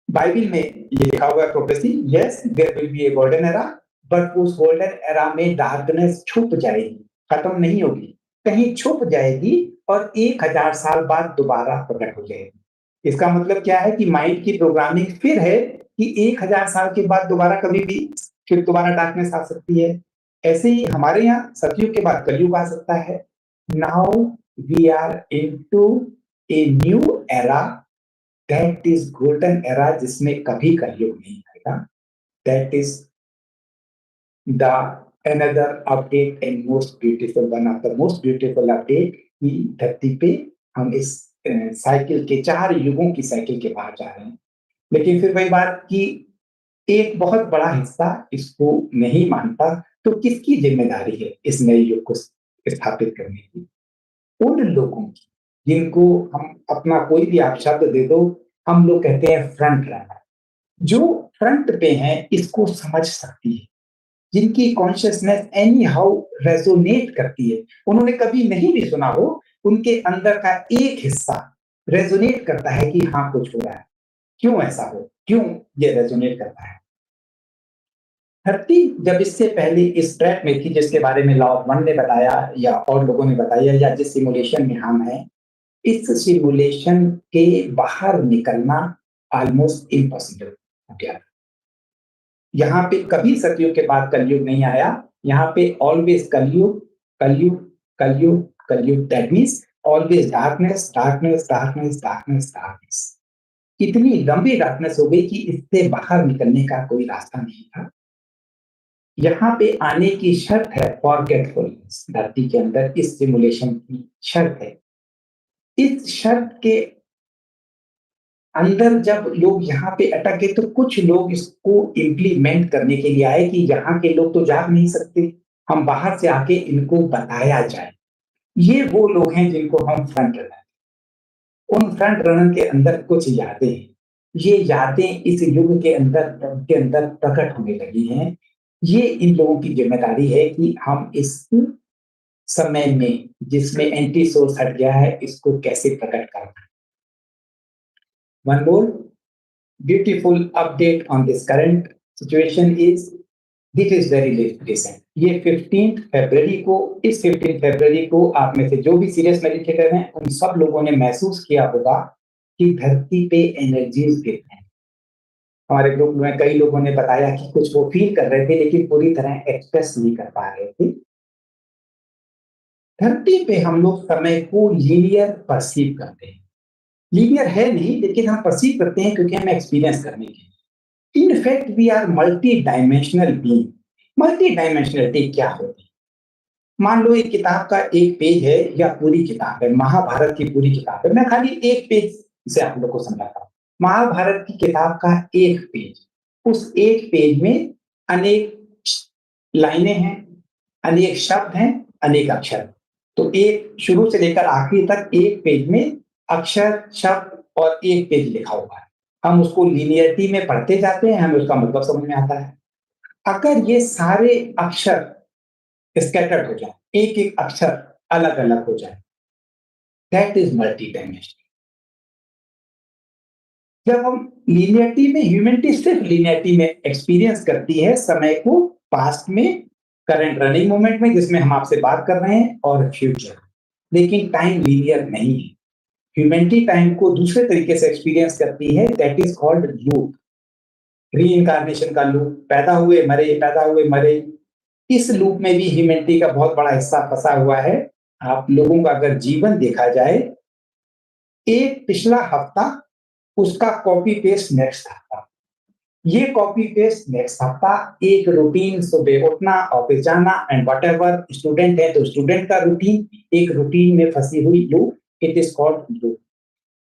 Bible में ये लिखा हुआ है prophecy, yes there will be a golden era, but उस गोल्डन एरा में डार्कनेस छुप जाएगी, खत्म नहीं होगी, कहीं छुप जाएगी और 1,000 साल बाद दोबारा प्रकट हो जाएगी। इसका मतलब क्या है कि माइंड की प्रोग्रामिंग फिर है कि 1,000 साल के बाद दोबारा कभी भी फिर दोबारा डार्कनेस आ सकती है। ऐसे ही हमारे यहाँ सतयुग के बाद कलयुग आ सकता है। Now we are into a new era, that is golden era, जिसमें कभी कलयुग नहीं आएगा। That is the another update and most beautiful one of the most beautiful update कि धरती पे हम इस साइकिल के 4 युगों की साइकिल के बाहर जा रहे हैं। लेकिन फिर वही बात कि एक बहुत बड़ा हिस्सा इसको नहीं मानता। तो किसकी जिम्मेदारी है इस नए युग को स्थापित करने की? उन लोगों की जिनको हम अपना कोई भी आप शब्द दे दो, हम लोग कहते हैं फ्रंट रनर। जो फ्रंट पे हैं इसको समझ सकती है, जिनकी कॉन्शियसनेस एनी हाउ रेजोनेट करती है। उन्होंने कभी नहीं भी सुना हो, उनके अंदर का एक हिस्सा रेजोनेट करता है कि हाँ कुछ हो रहा है। क्यों ऐसा हो, क्यों ये रेजोनेट करता है? धरती जब इससे पहले इस ट्रैक में थी, जिसके बारे में लॉ ऑफ वन ने बताया या और लोगों ने बताया या जिस सिमुलेशन में हम हैं, इस सिमुलेशन के बाहर निकलना ऑलमोस्ट इम्पॉसिबल हो गया। यहाँ पे कभी सतयुग के बाद कलयुग नहीं आया, यहाँ पे ऑलवेज कलयुग, कलयुग, कलयुग, कलयुग, that means always darkness, darkness, darkness, darkness, darkness. इतनी लंबी डार्कनेस हो गई कि इससे बाहर निकलने का कोई रास्ता नहीं था। यहाँ पे आने की शर्त है फॉरगेटफुलनेस, धरती के अंदर इस सिमुलेशन की शर्त है। इस शर्त के अंदर जब लोग यहाँ पे अटक गए तो कुछ लोग इसको इम्प्लीमेंट करने के लिए आए कि यहाँ के लोग तो जाग नहीं सकते, हम बाहर से आके इनको बताया जाए। ये वो लोग हैं जिनको हम फ्रंट रनर, उन फ्रंट रनर के अंदर कुछ यादें हैं। ये यादें इस युग के अंदर प्रकट होने लगी हैं। ये इन लोगों की जिम्मेदारी है कि हम इस समय में जिसमें एंटी सोर्स हट गया है इसको कैसे प्रकट करना है। One more beautiful update on this current situation is this is very recent. ये 15 फरवरी को, इस 15 फरवरी को आप में से जो भी सीरियस मेडिटेटर हैं उन सब लोगों ने महसूस किया होगा कि धरती पे एनर्जीज गिर हैं। हमारे ग्रुप में कई लोगों ने बताया कि कुछ वो फील कर रहे थे लेकिन पूरी तरह एक्सप्रेस नहीं कर पा रहे थे। धरती पे हम लोग समय को लीनियर परसीव करते हैं। लीनियर है नहीं लेकिन हम परसीव करते हैं क्योंकि हमें एक्सपीरियंस करने के। In fact we are multi dimensional being. Multi dimensionality क्या होती है? मान लो एक किताब का एक पेज है या पूरी किताब है, महाभारत की पूरी किताब है। मैं खाली एक पेज से आप लोग को समझाता हूँ। महाभारत की किताब का एक पेज, उस एक पेज में अनेक लाइनें हैं, अनेक शब्द हैं, अनेक अक्षर। तो एक शुरू से लेकर आखिरी तक एक पेज में अक्षर, शब्द और एक पेज लिखा हुआ है। हम उसको लीनियरिटी में पढ़ते जाते हैं, हमें उसका मतलब समझ में आता है। अगर ये सारे अक्षर स्कैटर्ड हो जाए, एक एक अक्षर अलग अलग हो जाए, दैट इज मल्टी डायमेंशनल। जब हम लीनियरिटी में, ह्यूमैनिटी सिर्फ लीनियरिटी में एक्सपीरियंस करती है समय को, पास्ट में, करंट रनिंग मोमेंट में जिसमें हम आपसे बात कर रहे हैं, और फ्यूचर। लेकिन टाइम लीनियर नहीं है। ह्यूमैनिटी टाइम को दूसरे तरीके से एक्सपीरियंस करती है, दैट इज कॉल्ड लूप, री इनकारनेशन का लूप। पैदा हुए मरे, पैदा हुए मरे। इस लूप में भी ह्यूमैनिटी का बहुत बड़ा हिस्सा फंसा हुआ है। आप लोगों का अगर जीवन देखा जाए, एक पिछला हफ्ता, उसका कॉपी पेस्ट नेक्स्ट हफ्ता, ये कॉपी पेस्ट नेक्स्ट हफ्ता, एक रूटीन, सुबह उठना, ऑफिस जाना एंड व्हाटएवर। स्टूडेंट है तो स्टूडेंट का रूटीन, एक रूटीन में फंसी हुई loop, it is called loop.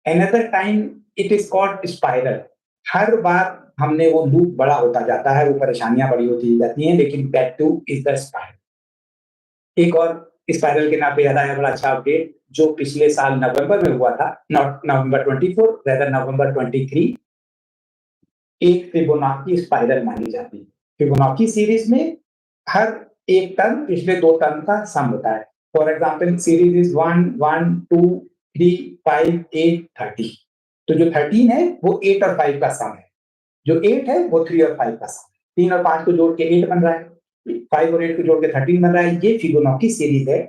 Another time it is called spiral. हर बार हमने वो लूप बड़ा होता जाता है, वो परेशानियां बड़ी होती जाती हैं, लेकिन that too is the spiral. एक और स्पाइरल के नाम पे याद आया बड़ा अच्छा अपडेट जो पिछले साल नवंबर में हुआ था, नॉट नवंबर 24, रेदर नवंबर 23। एक फिबोनाची स्पाइरल मानी जाती है। फिबोनाची सीरीज में हर एक टर्म पिछले दो टर्म का सम होता है। For example series is 1, 1, 2, 3, 5, 8, 30। तो जो 13 है वो 8 और 5 का सम है, जो 8 है वो 3 और 5 का सम है। 3 और 5 को जोड़ के 8 बन रहा है, 5 और 8 को जोड़ के 13 बन रहा है। ये फिबोनाची सीरीज है।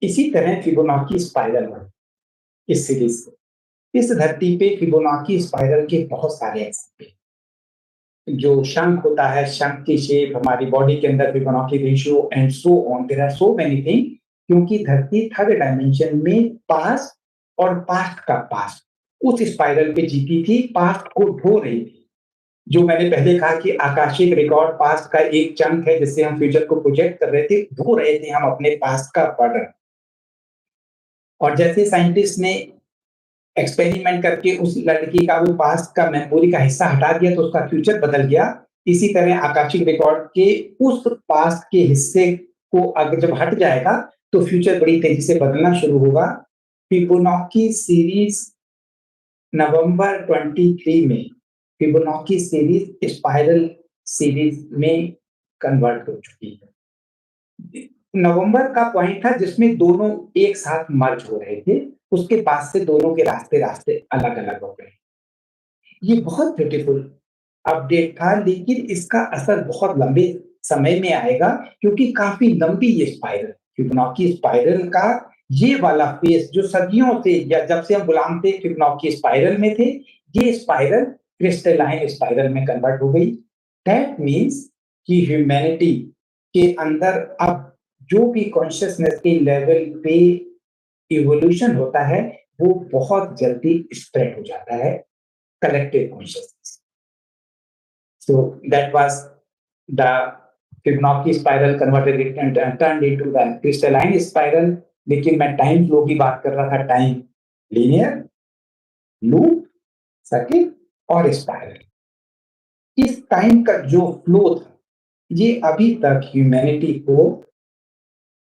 इसी तरह फिबोनाची स्पाइरल है इस सीरीज से। इस धरती पे फिबोनाची स्पाइरल के बहुत सारे एग्जाम्पल। जो शंख होता है, शंख की शेप, हमारी बॉडी के अंदर Fibonacci ratio and so on, there are so many thing. क्योंकि धरती थर्ड डायमेंशन में पास्ट और पास्ट का पास्ट उस स्पाइरल पे जीती थी, पास्ट को ढो रही थी। जो मैंने पहले कहा कि आकाशिक रिकॉर्ड पास्ट का एक चंक है जिससे हम फ्यूचर को प्रोजेक्ट कर रहे थे, ढो रहे थे हम अपने पास्ट का बर्डन। और जैसे साइंटिस्ट ने एक्सपेरिमेंट करके उस लड़की का वो पास्ट का मेमोरी का हिस्सा हटा दिया तो उसका फ्यूचर बदल गया। इसी तरह आकाशिक रिकॉर्ड के उस पास्ट के हिस्से को अगर जब हट जाएगा तो फ्यूचर बड़ी तेजी से बदलना शुरू होगा। फिबोनाची सीरीज नवंबर 23 में फिबोनाची सीरीज स्पाइरल सीरीज में कन्वर्ट हो चुकी है। नवंबर का पॉइंट था जिसमें दोनों एक साथ मर्ज हो रहे थे, उसके बाद से दोनों के रास्ते रास्ते अलग अलग हो गए। ये बहुत ब्यूटीफुल अपडेट था, लेकिन इसका असर बहुत लंबे समय में आएगा क्योंकि काफी लंबी ये स्पाइरल, फिबोनाची स्पाइरल का ये वाला फेस जो सदियों से या जब से हम गुलाम थे फिबोनाची स्पाइरल में थे, ये स्पाइरल क्रिस्टलाइन स्पाइरल में कन्वर्ट हो गई। दैट मीन्स कि ह्यूमैनिटी के अंदर अब जो भी कॉन्शियसनेस के लेवल पे इवोल्यूशन होता है, वो बहुत जल्दी स्प्रेड हो जाता है, collective consciousness. So that was the Fibonacci spiral converted it and turned into the crystalline spiral। लेकिन मैं टाइम फ्लो की बात कर रहा था, टाइम लीनियर, लूप, सर्किट और स्पाइरल। इस टाइम का जो फ्लो था, ये अभी तक ह्यूमैनिटी को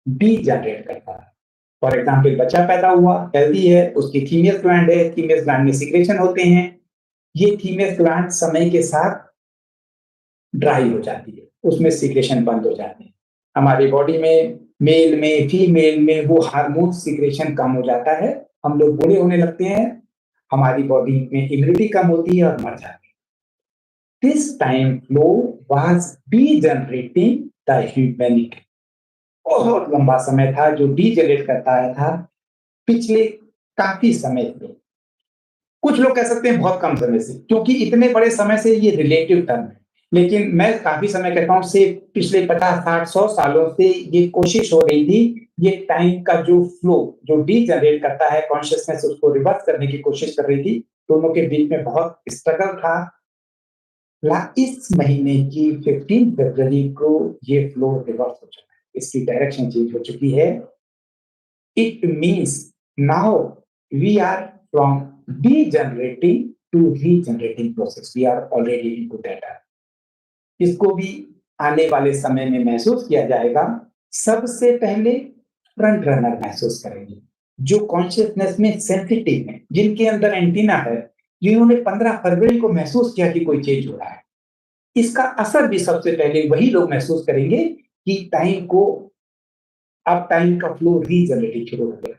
डी जनरेट करता है। फॉर एग्जाम्पल, बच्चा पैदा हुआ, हेल्दी है, उसकी थीमियस ग्लैंड है, थीमियस ग्लैंड में सीक्रेशन होते हैं। ये थीमियस ग्लैंड समय के साथ ड्राई हो जाती है, उसमें सीक्रेशन बंद हो जाते हैं। हमारी बॉडी में मेल में फीमेल में वो हार्मोन सीक्रेशन कम हो जाता है, हम लोग बूढ़े होने लगते हैं, हमारी बॉडी में इम्यूनिटी कम होती है और मर जाते हैं। This time flow was degenerating the humanity. बहुत लंबा समय था जो डीजनरेट करता आया था पिछले काफी समय से। कुछ लोग कह सकते हैं बहुत कम समय से, क्योंकि इतने बड़े समय से ये रिलेटिव टर्म है। लेकिन मैं काफी समय कहता हूं से पिछले 50 60 100 सालों से ये कोशिश हो रही थी, ये टाइम का जो फ्लो जो डीजनरेट करता है कॉन्शियसनेस, उसको रिवर्स करने की कोशिश कर रही थी। दोनों के बीच में बहुत स्ट्रगल था। इस महीने की 15 फरवरी को ये फ्लो रिवर्स हो चुका है, इसकी डायरेक्शन चेंज हो चुकी है। It means now we are from degenerating to regenerating process. We are already into that। इसको भी आने वाले समय में महसूस किया जाएगा। सबसे पहले फ्रंट रनर महसूस करेंगे, जो कॉन्शियसनेस में सेंसिटिव है, जिनके अंदर एंटीना है, जिन्होंने 15 फरवरी को महसूस किया कि कोई चेंज हो रहा है। इसका असर भी सबसे पहले वही लोग महसूस करेंगे कि टाइम को अब टाइम का फ्लो रीजनरेटिंग शुरू हो गया।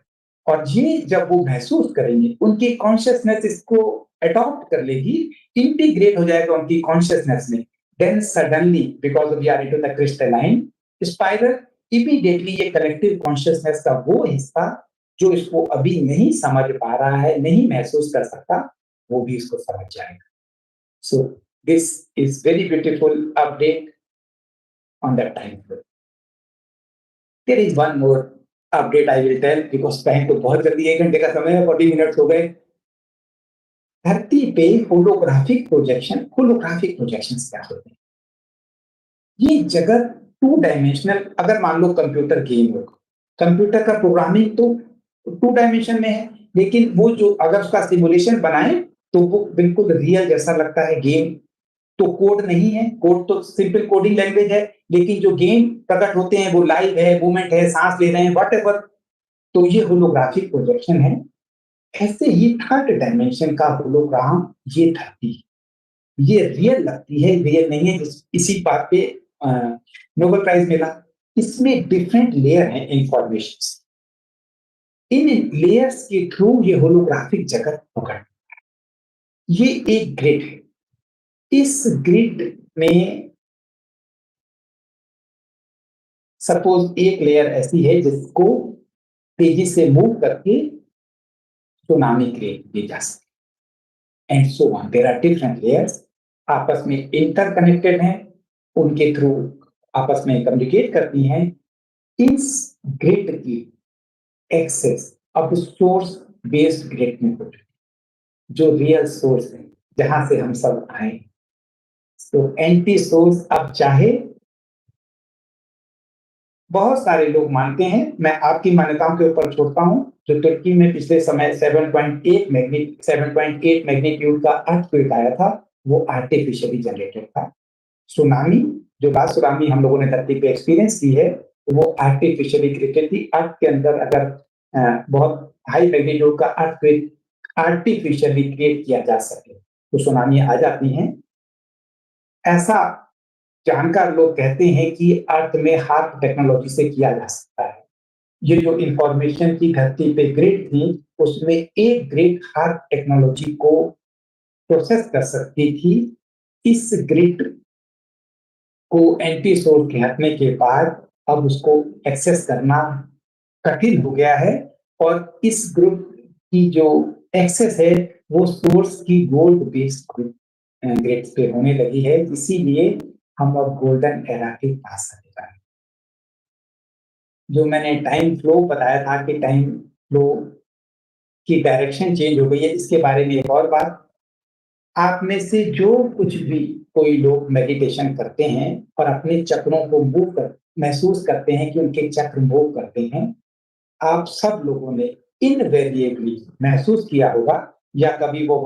और ये जब वो महसूस करेंगे, उनकी कॉन्शियसनेस इसको अडॉप्ट कर लेगी, इंटीग्रेट हो जाएगा उनकी कॉन्शियसनेस में। Then suddenly because we are into the crystalline spiral, immediately ये कलेक्टिव कॉन्शियसनेस का वो हिस्सा जो इसको अभी नहीं समझ पा रहा है, नहीं महसूस कर सकता, वो भी इसको समझ जाएगा। So this is very beautiful update on the time flow. There is one more update I will tell because time तो बहुत जल्दी 1 घंटे का समय है, 40 मिनट्स हो गए। धरती पे होलोग्राफिक प्रोजेक्शंस क्या होते हैं? ये जगत 2 डायमेंशनल, अगर मान लो कंप्यूटर गेम हो, कंप्यूटर का प्रोग्रामिंग तो 2 डायमेंशन में है, लेकिन वो जो अगर उसका सिमुलेशन बनाए तो वो बिल्कुल रियल जैसा लगता है। गेम तो कोड नहीं है, कोड तो सिंपल कोडिंग लैंग्वेज है, लेकिन जो गेम प्रकट होते हैं वो लाइव है, मूवमेंट है, सांस ले रहे हैं, व्हाटएवर। तो ये होलोग्राफिक प्रोजेक्शन है। ऐसे ही थर्ड डायमेंशन का होलोग्राम ये धरती, ये रियल लगती है, रियल नहीं है। इसी बात पे नोबेल प्राइज मिला। इसमें डिफरेंट लेयर हैं इंफॉर्मेशन, इन लेयर्स के थ्रू ये होलोग्राफिक जगत पकड़। ये एक ग्रिड है, इस ग्रिड में सपोज एक लेयर ऐसी है जिसको तेजी से मूव करके सुनामी क्रिएट की जा सकती, and so on. There are different layers, आपस में इंटरकनेक्टेड हैं, उनके थ्रू आपस में कम्युनिकेट करती हैं। इस ग्रिड की एक्सेस अब सोर्स बेस्ड ग्रिड में हो चुकी, जो रियल सोर्स है जहां से हम सब आए। तो एंटी सोर्स अब चाहे बहुत सारे लोग मानते हैं, मैं आपकी मान्यताओं के ऊपर छोड़ता हूं। जो तुर्की में पिछले समय 7.8 मैग्नीट्यूड का अर्थक्वेक आया था, वो आर्टिफिशियली जनरेटेड था। सुनामी, जो लास्ट सुनामी हम लोगों ने धरती पे एक्सपीरियंस की है, वो आर्टिफिशियली क्रिएटेड थी। अर्थ के अंदर अगर बहुत हाई मैग्नीट्यूड का अर्थक्वेक आर्टिफिशियली क्रिएट किया जा सके तो सुनामी आ जाती हैं। ऐसा जानकार लोग कहते हैं कि अर्थ में हार्प टेक्नोलॉजी से किया जा सकता है। ये जो इंफॉर्मेशन की धरती पे ग्रिड थी, उसमें एक ग्रिड हार्प टेक्नोलॉजी को प्रोसेस कर सकती थी। इस ग्रिड को एंटी सोर्स के हटने के बाद अब उसको एक्सेस करना कठिन हो गया है। और इस ग्रुप की जो एक्सेस है वो सोर्स की गोल्ड बेस्ड ग्रेड्स पे होने लगी है, इसीलिए हम अब गोल्डन एरा के पास चले जा रहे हैं। जो मैंने टाइम फ्लो बताया था कि टाइम फ्लो की डायरेक्शन चेंज हो गई है, इसके बारे में एक और बात, आप में से जो कुछ भी कोई लोग मेडिटेशन करते हैं और अपने चक्रों को मूव कर महसूस करते हैं कि उनके चक्र मूव करते हैं, आप सब लोगों ने इनवेरिएबली महसूस किया होगा या कभी वो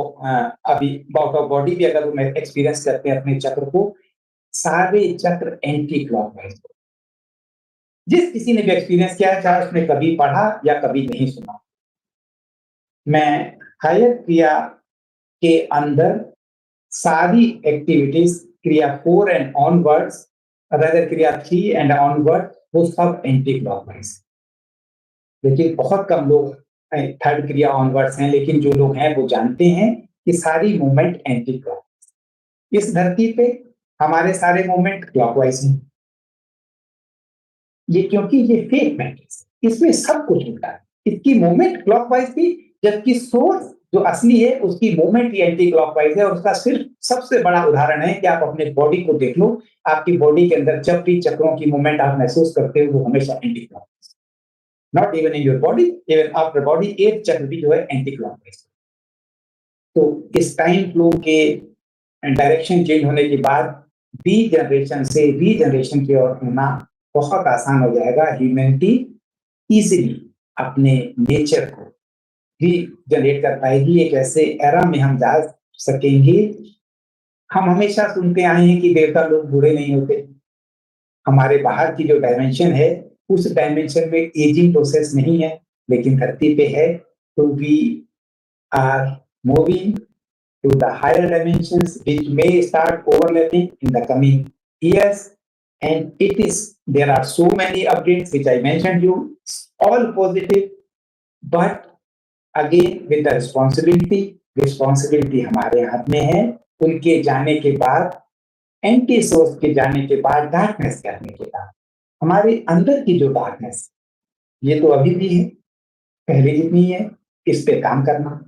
अभी आउट ऑफ बॉडी भी अगर वो एक्सपीरियंस करते हैं अपने चक्र को, सारे चक्र एंटी क्लॉकवाइज। जिस किसी ने भी एक्सपीरियंस किया है, चाहे उसने कभी पढ़ा या कभी नहीं सुना, मैं हायर क्रिया के अंदर सारी एक्टिविटीज क्रिया 4 एंड ऑनवर्ड्स, अदर क्रिया 3 एंड ऑनवर्ड, वो सब एंटी क्लॉकवाइज। लेकिन बहुत कम लोग थर्ड क्रिया ऑनवर्ड्स हैं, लेकिन जो लोग हैं वो जानते हैं कि सारी मूवमेंट एंटी क्लॉकवाइज। इस धरती पे हमारे सारे मूवमेंट क्लॉकवाइज हैं, ये क्योंकि ये फेक मैट्रिक्स, इसमें सब कुछ होता है। इसकी मूवमेंट क्लॉकवाइज थी, जबकि सोर्स जो असली है उसकी मूवमेंट ही एंटी क्लॉकवाइज है। और उसका सिर्फ सबसे बड़ा उदाहरण है कि आप अपने बॉडी को देख लो, आपकी बॉडी के अंदर जब भी चक्रों की मूवमेंट आप महसूस करते हो वो हमेशा anti clockwise, not even in your body, even after body एक चक्र भी जो है एंटी क्लॉकवाइज। तो इस टाइम फ्लो के डायरेक्शन चेंज होने के बाद बी जनरेशन से री जनरेशन की ओर होना बहुत आसान हो जाएगा। ह्यूमैनिटी इजीली अपने नेचर को भी जनरेट कर पाएगी। एक ऐसे एरा में हम जा सकेंगे। हम हमेशा सुनते आए हैं कि देवता लोग बूढ़े नहीं होते। हमारे बाहर की जो डायमेंशन है उस डायमेंशन में एजिंग प्रोसेस नहीं है, लेकिन धरती पे है। तो we are moving to the higher dimensions which may start overlapping in the coming years, and it is there are so many updates which I mentioned you, all positive, but again with the responsibility हमारे हाथ में है। उनके जाने के बाद, anti source के जाने के बाद, डार्कनेस करने के बाद हमारे अंदर की जो डार्कनेस, ये तो अभी भी है, पहले जितनी है। इस पे काम करना,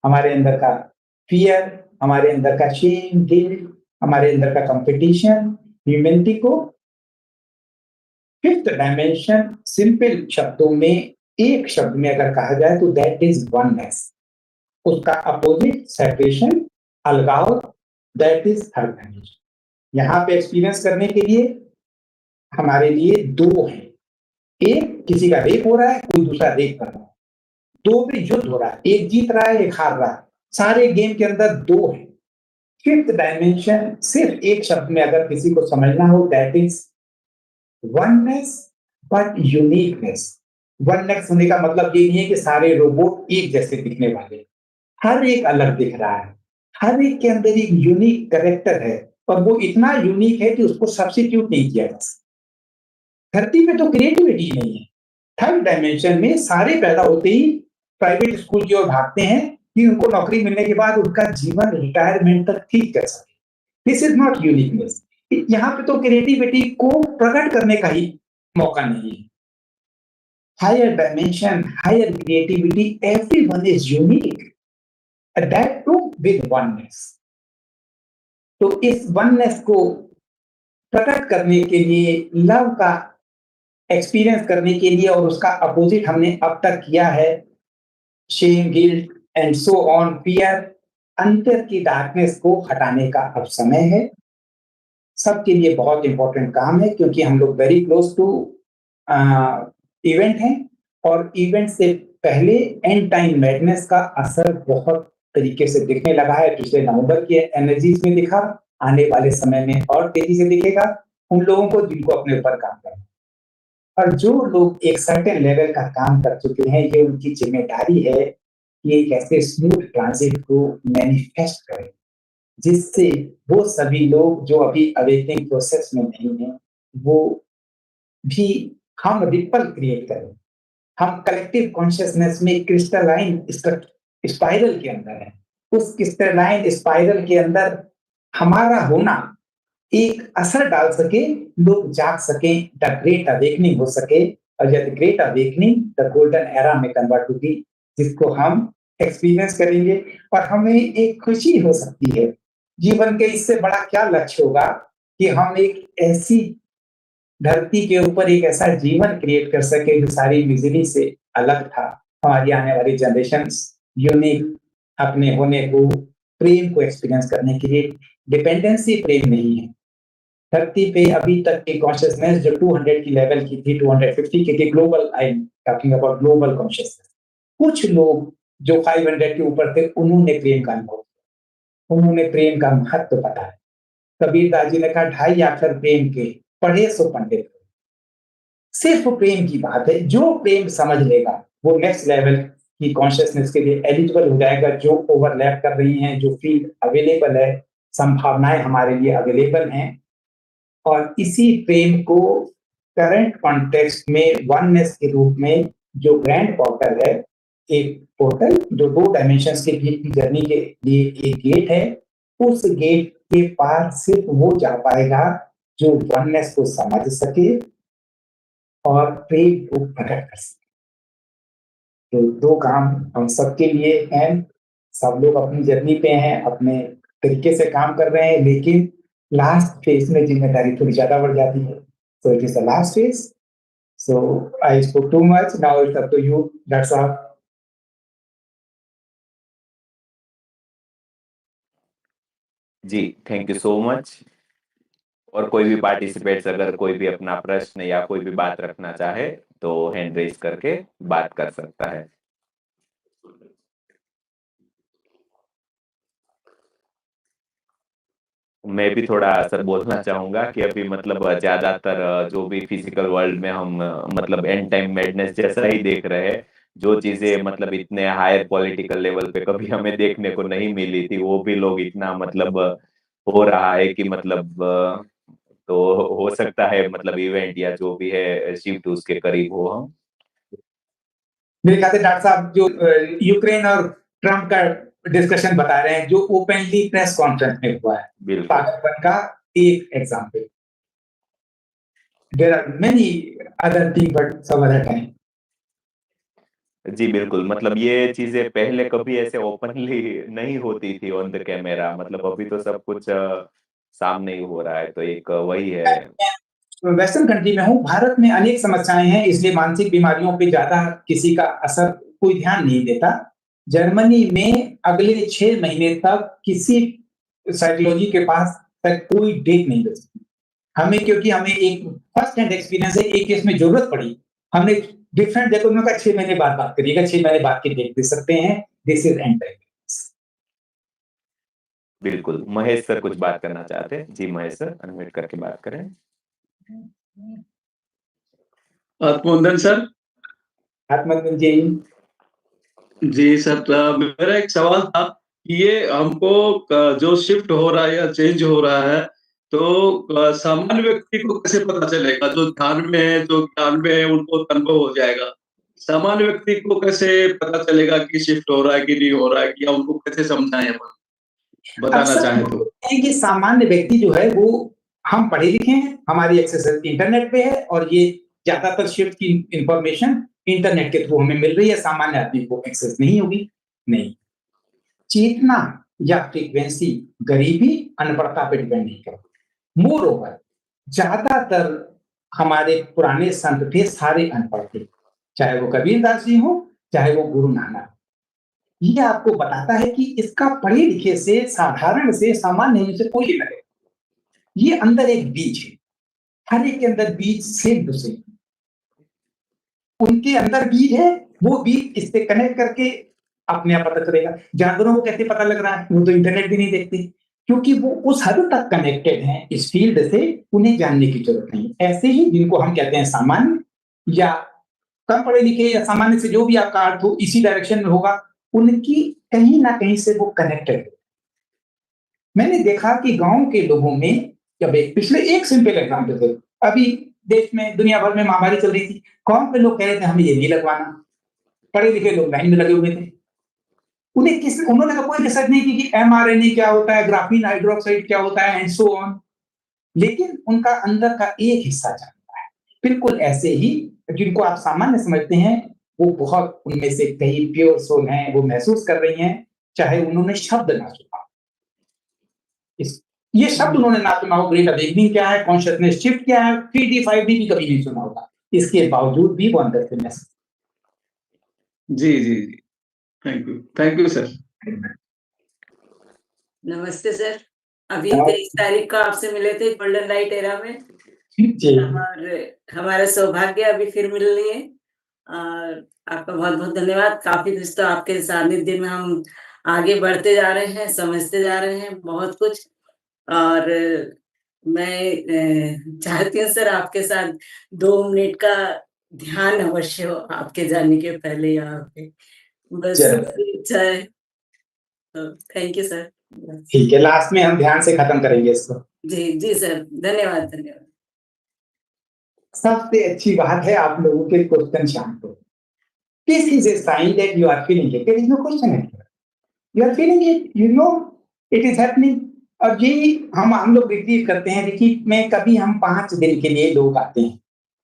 हमारे अंदर का फियर, हमारे अंदर का शेम, गिल्ट, हमारे अंदर का कंपटीशन, ह्यूमैनिटी को फिफ्थ डायमेंशन सिंपल शब्दों में, एक शब्द में अगर कहा जाए तो दैट इज वननेस। उसका अपोजिट सेपरेशन, अलगाव, दैट इज थर्ड डायमेंशन। यहाँ पे एक्सपीरियंस करने के लिए हमारे लिए दो है, एक किसी का रेप हो रहा है, कोई दूसरा रेप कर रहा है, दो पे युद्ध हो रहा है, एक जीत रहा है, एक हार रहा है, सारे गेम के अंदर दो है। फिफ्थ डायमेंशन सिर्फ एक शब्द में अगर किसी को समझना हो, that is oneness but uniqueness. Oneness होने का मतलब ये नहीं है कि सारे रोबोट एक जैसे दिखने वाले, हर एक अलग दिख रहा है, हर एक के अंदर एक यूनिक कैरेक्टर है, और वो इतना यूनिक है कि उसको सब्स्टिट्यूट नहीं किया जा सकता। धरती पे तो क्रिएटिविटी नहीं है। थर्ड डायमेंशन में सारे पैदा होते ही प्राइवेट स्कूल की ओर भागते हैं कि उनको नौकरी मिलने के बाद उनका जीवन रिटायरमेंट तक ठीक कर सके। This is not uniqueness. यहाँ पे तो क्रिएटिविटी को प्रकट करने का ही मौका नहीं है। Higher dimension, higher creativity, everyone is unique, that too with oneness. तो इस वननेस को प्रकट करने के लिए, लव का एक्सपीरियंस करने के लिए, और उसका अपोजिट हमने अब तक किया है, shame, guilt and so on, fear, अंतर की डार्कनेस को हटाने का अब समय है। सबके लिए बहुत इंपॉर्टेंट काम है, क्योंकि हम लोग वेरी क्लोज टू इवेंट हैं, और इवेंट से पहले एंड टाइम मैडनेस का असर बहुत तरीके से दिखने लगा है। पिछले नवंबर की एनर्जीज में दिखा, आने वाले समय में और तेजी से दिखेगा उन लोगों को जिनको अपने ऊपर काम करना। और जो लोग एक सर्टेन लेवल का काम कर चुके हैं, ये उनकी जिम्मेदारी है कि एक ऐसे स्मूथ ट्रांजिट को मैनिफेस्ट करें, जिससे वो सभी लोग जो अभी अवेकनिंग प्रोसेस में नहीं है, वो भी, हम रिपल क्रिएट करें। हम कलेक्टिव कॉन्शियसनेस में क्रिस्टलाइन स्पाइरल के अंदर है, उस क्रिस्टलाइन स्पाइरल के अंदर हमारा होना एक असर डाल सके, लोग जाग सके, द ग्रेट अवेकनिंग हो सके, और यह great awakening the golden era में कन्वर्ट होगी, जिसको हम एक्सपीरियंस करेंगे और हमें एक खुशी हो सकती है। जीवन के इससे बड़ा क्या लक्ष्य होगा कि हम एक ऐसी धरती के ऊपर एक ऐसा जीवन क्रिएट कर सके जो सारी मिजरी से अलग था। हमारी आने वाली जनरेशंस यूनिक अपने होने को, प्रेम को एक्सपीरियंस करने के लिए। डिपेंडेंसी प्रेम नहीं है। धरती पे अभी तक की कॉन्शियसनेस जो 200 की लेवल की थी, 250 की थी, global, I am talking about global consciousness. कुछ लोग जो 500 के ऊपर थे, उन्होंने प्रेम का अनुभव किया, उन्होंने प्रेम का महत्व पता है। कबीरदास जी ने कहा, 2.5 अक्षर प्रेम के, पढ़े सो पंडित। सिर्फ प्रेम की बात है। जो प्रेम समझ लेगा वो नेक्स्ट लेवल की कॉन्शियसनेस के लिए एलिजिबल हो जाएगा। जो ओवरलैप कर रही हैं, जो फील्ड अवेलेबल है, संभावनाएं हमारे लिए अवेलेबल हैं, और इसी प्रेम को करंट कॉन्टेक्स्ट में वननेस के रूप में जो ग्रैंड पोर्टल है, एक पोर्टल जो 2 डायमेंशंस के बीच की जर्नी के लिए एक गेट है, उस गेट के पार सिर्फ वो जा पाएगा जो वननेस को समझ सके और प्रेम को प्रकट कर सके। तो 2 काम हम सबके लिए हैं। सब लोग अपनी जर्नी पे हैं, अपने तरीके से काम कर रहे हैं, लेकिन लास्ट फेज में जिम्मेदारी थोड़ी ज्यादा बढ़ जाती है। So it is the last phase. So I spoke too much, now it's up to you, that's all. जी, थैंक यू सो मच। और कोई भी पार्टिसिपेट्स अगर कोई भी अपना प्रश्न या कोई भी बात रखना चाहे तो हैंड रेज करके बात कर सकता है। मैं भी थोड़ा सर बोलना चाहूंगा कि अभी मतलब ज्यादातर जो भी फिजिकल वर्ल्ड में हम मतलब एंड टाइम मैडनेस जैसा ही देख रहे हैं। जो चीजें मतलब इतने हायर पॉलिटिकल लेवल पे कभी हमें देखने को नहीं मिली थी, वो भी लोग इतना मतलब हो रहा है कि मतलब तो हो सकता है मतलब इवेंट या जो भी है शिफ्ट उसके करीब हो हम। मेरे ख्याल से डॉक्टर साहब जो यूक्रेन और ट्रम्प का डिस्कशन बता रहे हैं, जो ओपनली प्रेस कॉन्फ्रेंस में हुआ है, बिल्कुल पाकिस्तान का एक example. There are many other thing but some other time. जी, बिल्कुल मतलब ये चीजें पहले कभी ऐसे ओपनली नहीं होती थी ऑन द कैमरा, मतलब अभी तो सब कुछ सामने ही हो रहा है, तो एक वही है। वेस्टर्न कंट्री में हूँ, भारत में अनेक समस्याएं हैं, इसलिए मानसिक बीमारियों पे ज्यादा किसी का असर, कोई ध्यान नहीं देता। जर्मनी में अगले 6 महीने तक किसी साइकोलॉजी के पास तक कोई डेट नहीं दे सकती। हमें, क्योंकि हमें एक फर्स्ट हैंड एक्सपीरियंस है, एक केस में जरूरत पड़ी, हमने डिफरेंट जगहों में कहा 6 महीने बाद बात करिएगा, 6 महीने बाद की डेट दे सकते हैं। This is and. बिल्कुल, महेश सर कुछ बात करना चाहते हैं। जी महेश सर, अनम्यूट करके बात करें। आत्मवंदन सर। आत्मवंदन जी। जी सर, मेरा एक सवाल था कि ये हमको जो शिफ्ट हो रहा है या चेंज हो रहा है, तो सामान्य व्यक्ति को कैसे पता चलेगा? जो ध्यान में है, जो ज्ञान में है, उनको तो अनुभव हो जाएगा। सामान्य व्यक्ति को कैसे पता चलेगा कि शिफ्ट हो रहा है कि नहीं हो रहा है, या उनको कैसे समझाएं अपन, बताना अक्सर चाहें लोग तो? कहते हैं कि सामान्य व्यक्ति जो है वो, हम पढ़े लिखे हैं, हमारी एक्सेस इंटरनेट पे है, और ये ज्यादातर शिफ्ट की इंफॉर्मेशन इंटरनेट के थ्रू हमें मिल रही है, सामान्य आदमी को एक्सेस नहीं होगी। नहीं, चेतना या फ्रीक्वेंसी गरीबी अनपढ़ता पे डिपेंड नहीं करती। मोर ओवर, ज्यादातर हमारे पुराने संत थे, सारे अनपढ़ थे, चाहे वो कबीरदास जी हो, चाहे वो गुरु नानक। ये आपको बताता है कि इसका पढ़े लिखे से, साधारण से, सामान्य होने से कोई लेना देना। ये अंदर एक बीज है, हर एक के अंदर बीज सेम टू सेम, उनके अंदर बीज है, वो बीज इससे कनेक्ट करके अपने आप पता चलेगा। जानवरों को कैसे पता लग रहा है? वो तो इंटरनेट भी नहीं देखते, क्योंकि वो उस हद तक कनेक्टेड हैं इस फील्ड से, उन्हें जानने की जरूरत नहीं। ऐसे ही जिनको हम कहते हैं सामान्य या कम पढ़े लिखे या सामान्य से जो भी आपका अर्थ हो, इसी डायरेक्शन में होगा, उनकी कहीं ना कहीं से वो कनेक्टेड है। मैंने देखा कि गांव के लोगों में, जब पिछले एक सिंपल एग्जाम्पल थे, अभी देश में दुनिया भर में महामारी चल रही थी, गांव के लोग कह रहे थे हमें ये नहीं लगवाना, पढ़े लिखे लोग लाइन में लगे हुए थे। उन्होंने कोई रिसर्च नहीं की कि एमआरएनए क्या होता है, ग्राफीन हाइड्रोक्साइड क्या होता है, एंड सो ऑन। लेकिन उनका अंदर का एक हिस्सा जानता है। बिल्कुल ऐसे ही जिनको आप सामान्य समझते हैं, वो बहुत उनमें से कई प्योर सोल हैं, वो महसूस कर रही हैं, चाहे उन्होंने शब्द ना सुना। ये शब्द उन्होंने ना सुना हो, ग्रेट अवेकनिंग क्या है, कॉन्शियसनेस शिफ्ट क्या है, 3D 5D भी कभी नहीं सुना होगा। इसके बावजूद भी वो अंदर से मैसेज। जी, जी, जी। Thank you sir. नमस्ते सर। अभी 23 तारीख को आपसे मिले थे गोल्डन लाइट एरा में जी। और हमारा सौभाग्य अभी फिर मिल रही है और आपका बहुत-बहुत धन्यवाद। काफ़ी कुछ तो आपके सानिध्य में हम आगे बढ़ते जा रहे हैं, समझते जा रहे हैं बहुत कुछ और मैं चाहती हूँ सर आपके साथ 2 मिनट का ध्यान अवश्य हो आपके जाने के पहले यहाँ पे। बस चलो, इच्छा है। तो थैंक यू सर। बस। ठीक है, लास्ट में हम ध्यान से खत्म करेंगे इसको। जी, जी सर। धन्यवाद, धन्यवाद। सबसे अच्छी बात है आप लोगों के क्वेश्चन शांत हो। This is a sign that you are feeling it. There is no question in here. You are feeling it. You know it is happening. और यही हम लोग रिट्रीट करते हैं। रिट्रीट में कभी हम 5 दिन के लिए लोग आते हैं।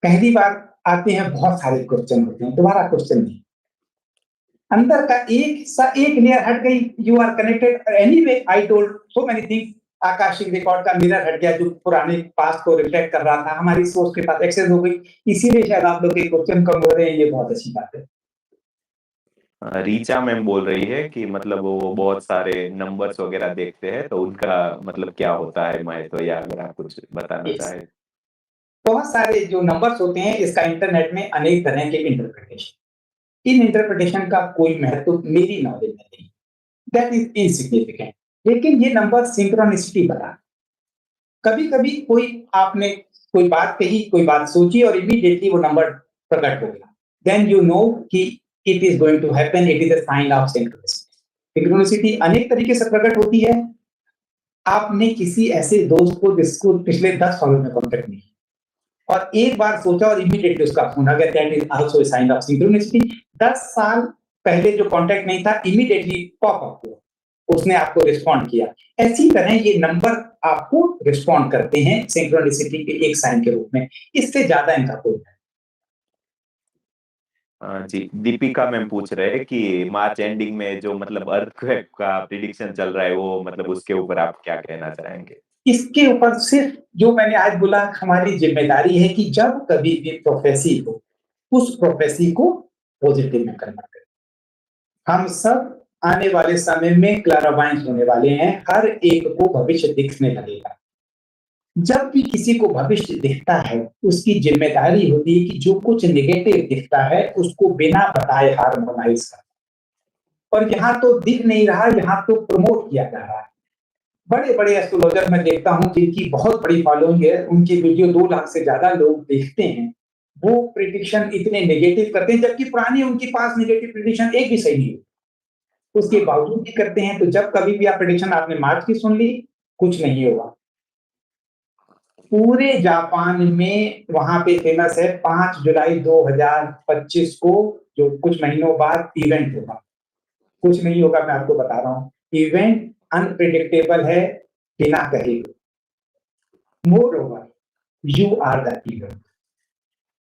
पहली बार आते हैं, बहुत सारे क्वेश्चन होते हैं, दोबारा क्वेश्चन नहीं। अंदर का एक हिस्सा, एक लेयर हट गई, you are connected anyway. I told so many things. Akashic record का मिरर हट गया, जो पुराने पास्ट को रिफ्लेक्ट कर रहा था, हमारी सोच के पास एक्सेस हो गई। इसीलिए शायद आप लोग के क्वेश्चन कम हो रहे हैं। ये बहुत अच्छी बात है। रीचा मैम बोल रही है कि मतलब वो बहुत सारे नंबर्स वगैरह देखते हैं, तो उनका मतलब क्या होता है, मैं तो या अगर आप कुछ बताना चाहे। बहुत सारे जो नंबर्स होते हैं, इसका इंटरनेट में अनेक तरह के इंटरप्रिटेशन। इन इंटरप्रिटेशन का कोई महत्व मेरी नॉलेज में नहीं, दैट इज इनसिग्निफिकेंट। लेकिन ये नंबर सिंक्रोनिसिटी बता। कभी कभी कोई आपने कोई बात कही, कोई बात सोची और इमीडिएटली वो नंबर प्रकट हो गया, देन यू नो कि it is going to happen. It is a sign of synchronicity. Synchronicity अनेक तरीके से प्रकट होती है। आपने किसी ऐसे दोस्त को जिसको पिछले 10 सालों में कॉन्टेक्ट नहीं और एक बार सोचा और इमीडिएटली उसका फोन आ गया, that is also a sign of synchronicity. 10 साल पहले जो कॉन्टेक्ट नहीं था, इमीडिएटली पॉप अप हुआ, उसने आपको रिस्पॉन्ड किया। ऐसी तरह ये नंबर आपको रिस्पॉन्ड करते हैं सिंक्रोनिसिटी के एक साइन के रूप में। इससे ज्यादा इनका कोई नहीं। जी, दीपिका मैम पूछ रहे हैं कि मार्च एंडिंग में जो मतलब अर्थक्वेक का प्रिडिक्शन चल रहा है, वो मतलब उसके ऊपर आप क्या कहना चाहेंगे? इसके ऊपर सिर्फ जो मैंने आज बोला, हमारी जिम्मेदारी है कि जब कभी भी प्रोफेसी हो, उस प्रोफेसी को पॉजिटिव में कन्वर्ट करें। हम सब आने वाले समय में क्लैरिवायंट होने वाले हैं। हर एक को भविष्य दिखने लगेगा। जब भी किसी को भविष्य दिखता है, उसकी जिम्मेदारी होती है कि जो कुछ नेगेटिव दिखता है उसको बिना बताए हार्मोनाइज करना। और यहाँ तो दिख नहीं रहा, यहाँ तो प्रमोट किया जा रहा है। बड़े बड़े एस्ट्रोलॉजर मैं देखता हूँ जिनकी बहुत बड़ी फॉलोइंग है, उनकी वीडियो 2 लाख से ज्यादा लोग देखते हैं, वो प्रिडिक्शन इतने नेगेटिव करते हैं, जबकि पुरानी उनके पास नेगेटिव प्रिडिक्शन एक भी सही नहीं है, उसके बावजूद भी करते हैं। तो जब कभी भी आप प्रिडिक्शन आपने मार्च की सुन ली, कुछ नहीं होगा। पूरे जापान में वहां पे फेमस है, 5 जुलाई 2025 को, जो कुछ महीनों बाद इवेंट होगा। कुछ नहीं होगा, मैं आपको बता रहा हूं। इवेंट अनप्रिडिक्टेबल है, बिना कहे। Moreover, you are the event.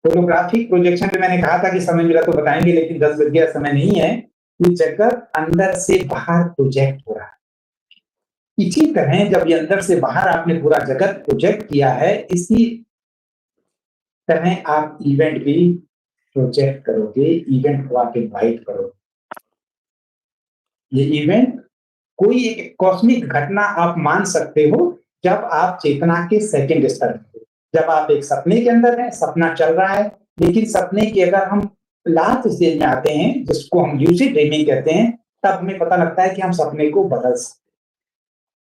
Photographic projection पे मैंने कहा था कि समय मिला तो बताएंगे, लेकिन 10 बज गया, समय नहीं है। ये जगत अंदर से बाहर प्रोजेक्ट हो रहा है। इसी तरह जब ये अंदर से बाहर आपने पूरा जगत प्रोजेक्ट किया है, इसी तरह आप इवेंट भी प्रोजेक्ट करोगे, इवेंट को आप इनवाइट करोगे। ये इवेंट कोई एक कॉस्मिक घटना आप मान सकते हो जब आप चेतना के सेकंड स्तर पे हो। जब आप एक सपने के अंदर हैं, सपना चल रहा है, लेकिन सपने की अगर हम लास्ट स्टेज में आते हैं, जिसको हम ल्यूसिड ड्रीमिंग कहते हैं, तब हमें पता लगता है कि हम सपने को बदल सकते हैं।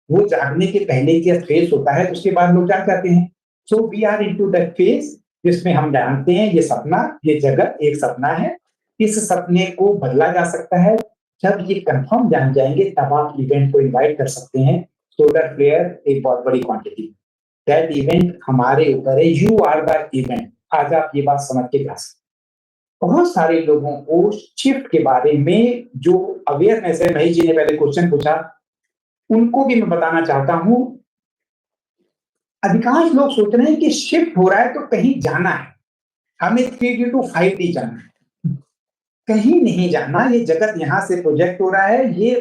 वो जागने के पहले की फेज होता है, उसके बाद लोग जाग जाते हैं। So we are into that phase जिसमें हम जानते हैं ये सपना, ये जगत एक सपना है। इस सपने को बदला जा सकता है। जब ये कंफर्म जान जाएंगे, तब आप इवेंट को इनवाइट कर सकते हैं। सोलर फ्लेयर एक बहुत बड़ी क्वांटिटी, दैट इवेंट हमारे ऊपर है। You are the event. आज आप ये बात समझ के जा सकते। बहुत सारे लोगों को शिफ्ट के बारे में जो अवेयरनेस है, महेश जी ने पहले क्वेश्चन पूछा, उनको भी मैं बताना चाहता हूं। अधिकांश लोग सोच रहे हैं कि शिफ्ट हो रहा है तो कहीं जाना है, हमें 3D to 5D जाना है, कहीं नहीं जाना। ये जगत यहाँ से प्रोजेक्ट हो रहा है, ये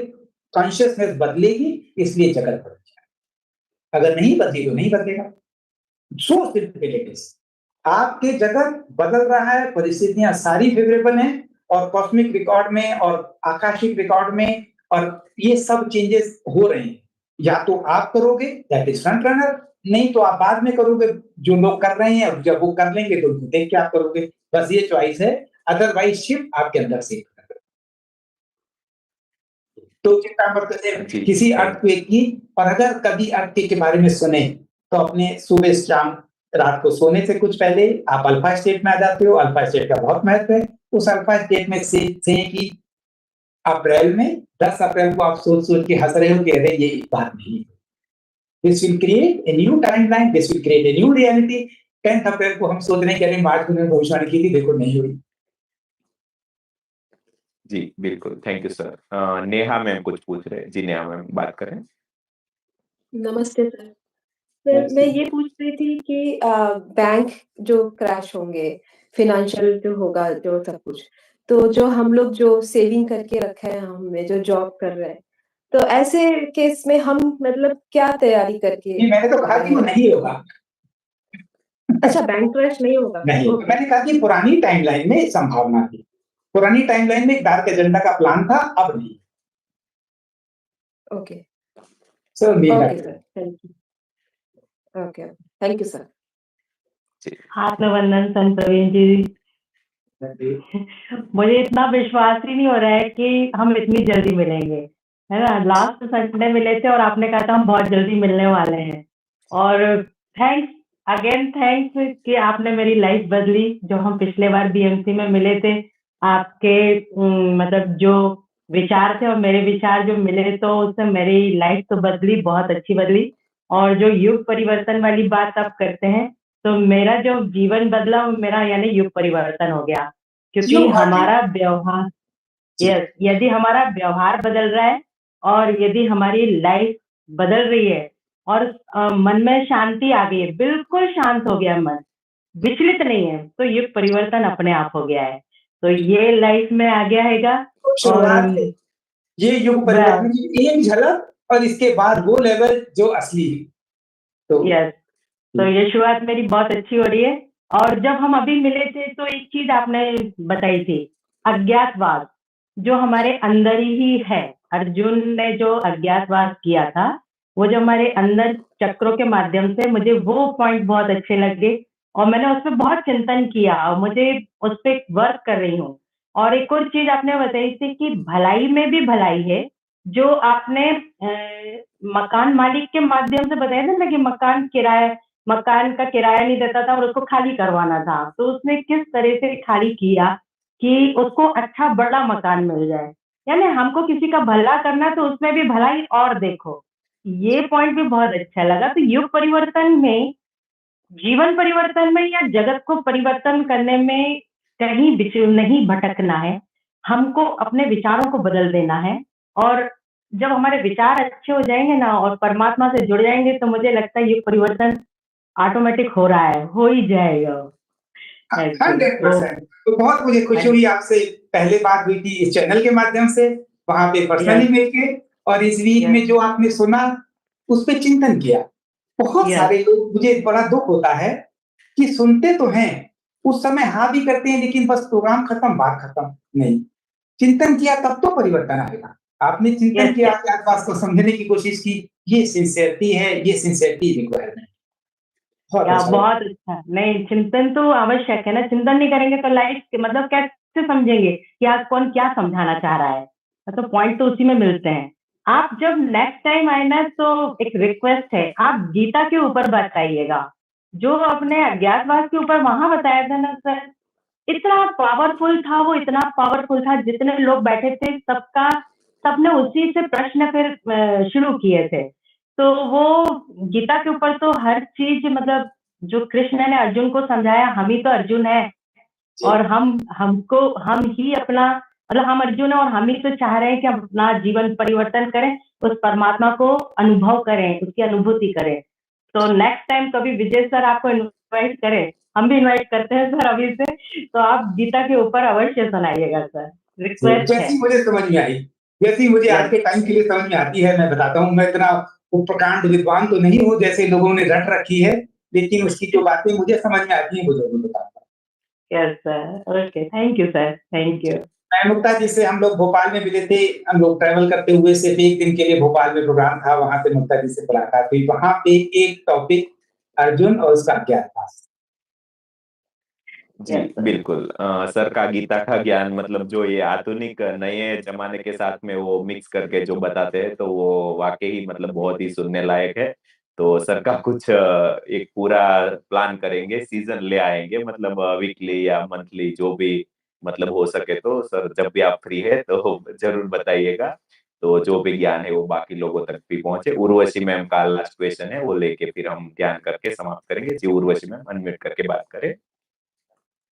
कॉन्शियसनेस बदलेगी, इसलिए जगत बदल जाए। अगर नहीं बदली तो नहीं बदलेगा। So simple it is. आपके जगत बदल रहा है, परिस्थितियां सारी फेवरेबल हैं, और कॉस्मिक रिकॉर्ड में और आकाशिक रिकॉर्ड में, और ये सब चेंजेस हो रहे हैं। या तो आप करोगे, दैट इज फ्रंट रनर, नहीं तो आप बाद में करोगे। जो लोग कर रहे हैं, जब वो कर लेंगे तो उनको देख के आप करोगे। बस ये चॉइस है, अदरवाइज शिफ्ट आपके अंदर से। तो चिंता मत करें किसी अर्थक्वेक की। और अगर कभी अर्थक्वेक के बारे में सुने तो अपने सुबह शाम रात को सोने से कुछ पहले आप अल्फा स्टेट में आ जाते हो। अल्फा स्टेट का बहुत महत्व है। उस अल्फा स्टेट में से कि अप्रैल में 10 अप्रैल को आप सोच सोच के हंस रहे हो कि अरे ये बात नहीं। This will create a new timeline, this will create a new reality. 10 अप्रैल को हम सोच रहे हैं कि अरे मार्च में भविष्यवाणी की थी, देखो नहीं हुई। जी बिल्कुल, thank you sir. Neha ma'am कुछ पूछ रहे हैं। जी नेहा मैम बात करें। नमस्ते सर। सर मैं ये पूछ रही थी कि बैंक जो क्रैश होंगे, फाइनेंशियल जो होगा, जो सब कुछ, तो जो हम लोग जो सेविंग करके रखे हैं, हमने जो जॉब कर रहे हैं, तो ऐसे केस में हम मतलब क्या तैयारी करके? नहीं, मैंने तो कहा कि वो नहीं होगा। अच्छा, बैंक क्रैश नहीं होगा? नहीं, मैंने कहा कि पुरानी टाइमलाइन में संभावना थी। पुरानी टाइमलाइन में एक डार्क एजेंडा का प्लान था, अब नहीं। Okay sir okay sir, thank you. Okay, thank you sir. आत्मवंदन संत प्रवीण जी। मुझे इतना विश्वास ही नहीं हो रहा है कि हम इतनी जल्दी मिलेंगे, है ना। लास्ट संडे मिले थे और आपने कहा था हम बहुत जल्दी मिलने वाले हैं। और थैंक्स अगेन, थैंक्स कि आपने मेरी लाइफ बदली। जो हम पिछले बार बीएमसी में मिले थे, आपके मतलब जो विचार थे और मेरे विचार जो मिले, तो उससे मेरी लाइफ तो बदली, बहुत अच्छी बदली। और जो युग परिवर्तन वाली बात आप करते हैं, तो मेरा जो जीवन बदला वो मेरा यानी युग परिवर्तन हो गया। क्योंकि हमारा व्यवहार, यस, यदि हमारा व्यवहार बदल रहा है और यदि हमारी लाइफ बदल रही है और मन में शांति आ गई है, बिल्कुल शांत हो गया मन, विचलित नहीं है, तो युग परिवर्तन अपने आप हो गया है। तो ये लाइफ में आ गया हैगा। और ये युग परिवर्तन की एक झलक, और इसके बाद वो लेवल जो असली है। तो यस, तो ये शुरुआत मेरी बहुत अच्छी हो रही है। और जब हम अभी मिले थे तो एक चीज आपने बताई थी, अज्ञातवास, जो हमारे अंदर ही है। अर्जुन ने जो अज्ञातवास किया था, वो जो हमारे अंदर चक्रों के माध्यम से, मुझे वो पॉइंट बहुत अच्छे लगे और मैंने उस पर बहुत चिंतन किया और मुझे उस पर वर्क कर रही हूँ। और एक और चीज आपने बताई थी कि भलाई में भी भलाई है, जो आपने मकान मालिक के माध्यम से बताया था ना, कि मकान का किराया नहीं देता था और उसको खाली करवाना था, तो उसने किस तरह से खाली किया कि उसको अच्छा बड़ा मकान मिल जाए। यानी हमको किसी का भला करना, तो उसमें भी भलाई और देखो, ये पॉइंट भी बहुत अच्छा लगा। तो युग परिवर्तन में, जीवन परिवर्तन में या जगत को परिवर्तन करने में कहीं नहीं भटकना है, हमको अपने विचारों को बदल देना है। और जब हमारे विचार अच्छे हो जाएंगे ना और परमात्मा से जुड़ जाएंगे, तो मुझे लगता है ये परिवर्तन ऑटोमेटिक हो रहा है, हो ही जाएगा। 100%। तो बहुत मुझे खुशी हुई, आपसे पहले बात हुई थी इस चैनल के माध्यम से, वहां पे पर्सनली मिलके, और इस वीक में जो आपने सुना उस पर चिंतन किया। बहुत सारे लोग, मुझे बड़ा दुख होता है कि सुनते तो हैं, उस समय हाँ भी करते हैं, लेकिन बस प्रोग्राम खत्म, बात खत्म नहीं। चिंतन किया तब तो परिवर्तन आएगा। आपने चिंतन किया, आसपास को समझने की कोशिश की, ये सिंसियरिटी है, ये सिंसियरिटी रिक्वायरमेंट। बहुत अच्छा। नहीं, चिंतन तो आवश्यक है ना। चिंतन नहीं करेंगे तो लाइफ मतलब कैसे समझेंगे कि आज कौन क्या समझाना चाह रहा है। तो पॉइंट तो उसी में मिलते हैं। आप जब नेक्स्ट टाइम आए ना, तो एक रिक्वेस्ट है, आप गीता के ऊपर बताइएगा। जो अपने अज्ञातवास के ऊपर वहां बताया था ना सर, इतना पावरफुल था वो, इतना पावरफुल था। जितने लोग बैठे थे सबने उसी से प्रश्न फिर शुरू किए थे। तो वो गीता के ऊपर तो हर चीज, मतलब जो कृष्ण ने अर्जुन को समझाया, हम ही तो अर्जुन है। और हम ही अपना, मतलब हम अर्जुन है और हम ही तो चाह रहे हैं कि हम अपना जीवन परिवर्तन करें, उस परमात्मा को अनुभव करें, उसकी अनुभूति करें। तो नेक्स्ट टाइम कभी विजय सर आपको इनवाइट करें, हम भी इनवाइट करते हैं सर अभी से, तो आप गीता के ऊपर अवश्य सुनाइएगा सर, रिक्वेस्ट है। जैसी मुझे समझ में आई, जैसी मुझे आज के टाइम के लिए समझ में आती है, मैं बताता हूँ। मैं इतना उपप्रकांड विद्वान तो नहीं हूँ जैसे लोगों ने रट रखी है, लेकिन उसकी जो बातें मुझे समझ में आती हैं वो जरूर बताता हूँ। Yes sir, okay, thank you sir, thank you. मैं मुक्ता जी से हम लोग भोपाल में मिले थे, हम लोग ट्रैवल करते हुए सिर्फ एक दिन के लिए भोपाल में प्रोग्राम था, वहां से मुक्ता जी से मुलाकात हुई। वहां पे एक टॉपिक अर्जुन और उसका अज्ञातवास। जी बिल्कुल। सर का गीता का ज्ञान मतलब जो ये आधुनिक नए जमाने के साथ में वो मिक्स करके जो बताते हैं तो वो वाकई मतलब बहुत ही सुनने लायक है। तो सर का कुछ एक पूरा प्लान करेंगे, सीजन ले आएंगे, मतलब वीकली या मंथली जो भी मतलब हो सके। तो सर जब भी आप फ्री है तो जरूर बताइएगा, तो जो भी ज्ञान है वो बाकी लोगों तक भी पहुंचे। उर्वशी मैम का लास्ट क्वेश्चन है, वो लेके फिर हम ज्ञान करके समाप्त करेंगे। जी उर्वशी मैम, अनम्यूट करके बात करें।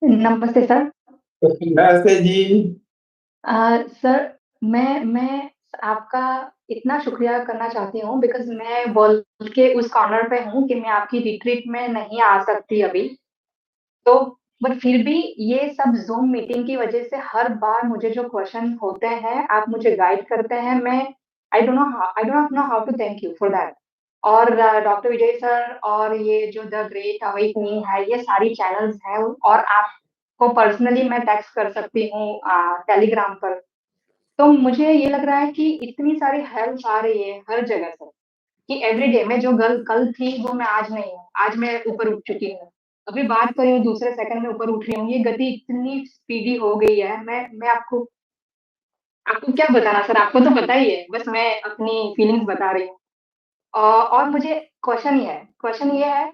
नमस्ते सर। नमस्ते जी। सर मैं आपका इतना शुक्रिया करना चाहती हूँ बिकॉज मैं बोल के उस कॉर्नर पे हूँ कि मैं आपकी रिट्रीट में नहीं आ सकती अभी, तो बट फिर भी ये सब जूम मीटिंग की वजह से हर बार मुझे जो क्वेश्चन होते हैं आप मुझे गाइड करते हैं। मैं I don't know how to thank you for that. और डॉक्टर विजय सर और ये जो द ग्रेट अवेकनिंग है, ये सारी चैनल्स हैं, और आपको पर्सनली मैं टेक्स्ट कर सकती हूँ टेलीग्राम पर। तो मुझे ये लग रहा है कि इतनी सारी हेल्प आ रही है हर जगह से कि एवरीडे में जो गर्ल कल थी वो मैं आज नहीं हूँ, आज मैं ऊपर उठ चुकी हूँ। अभी बात कर रही हूँ, दूसरे सेकंड में ऊपर उठ रही हूँ। ये गति इतनी स्पीडी हो गई है। मैं आपको आपको क्या बताना सर, आपको तो पता ही है, बस मैं अपनी फीलिंग्स बता रही हूँ। और मुझे क्वेश्चन ये है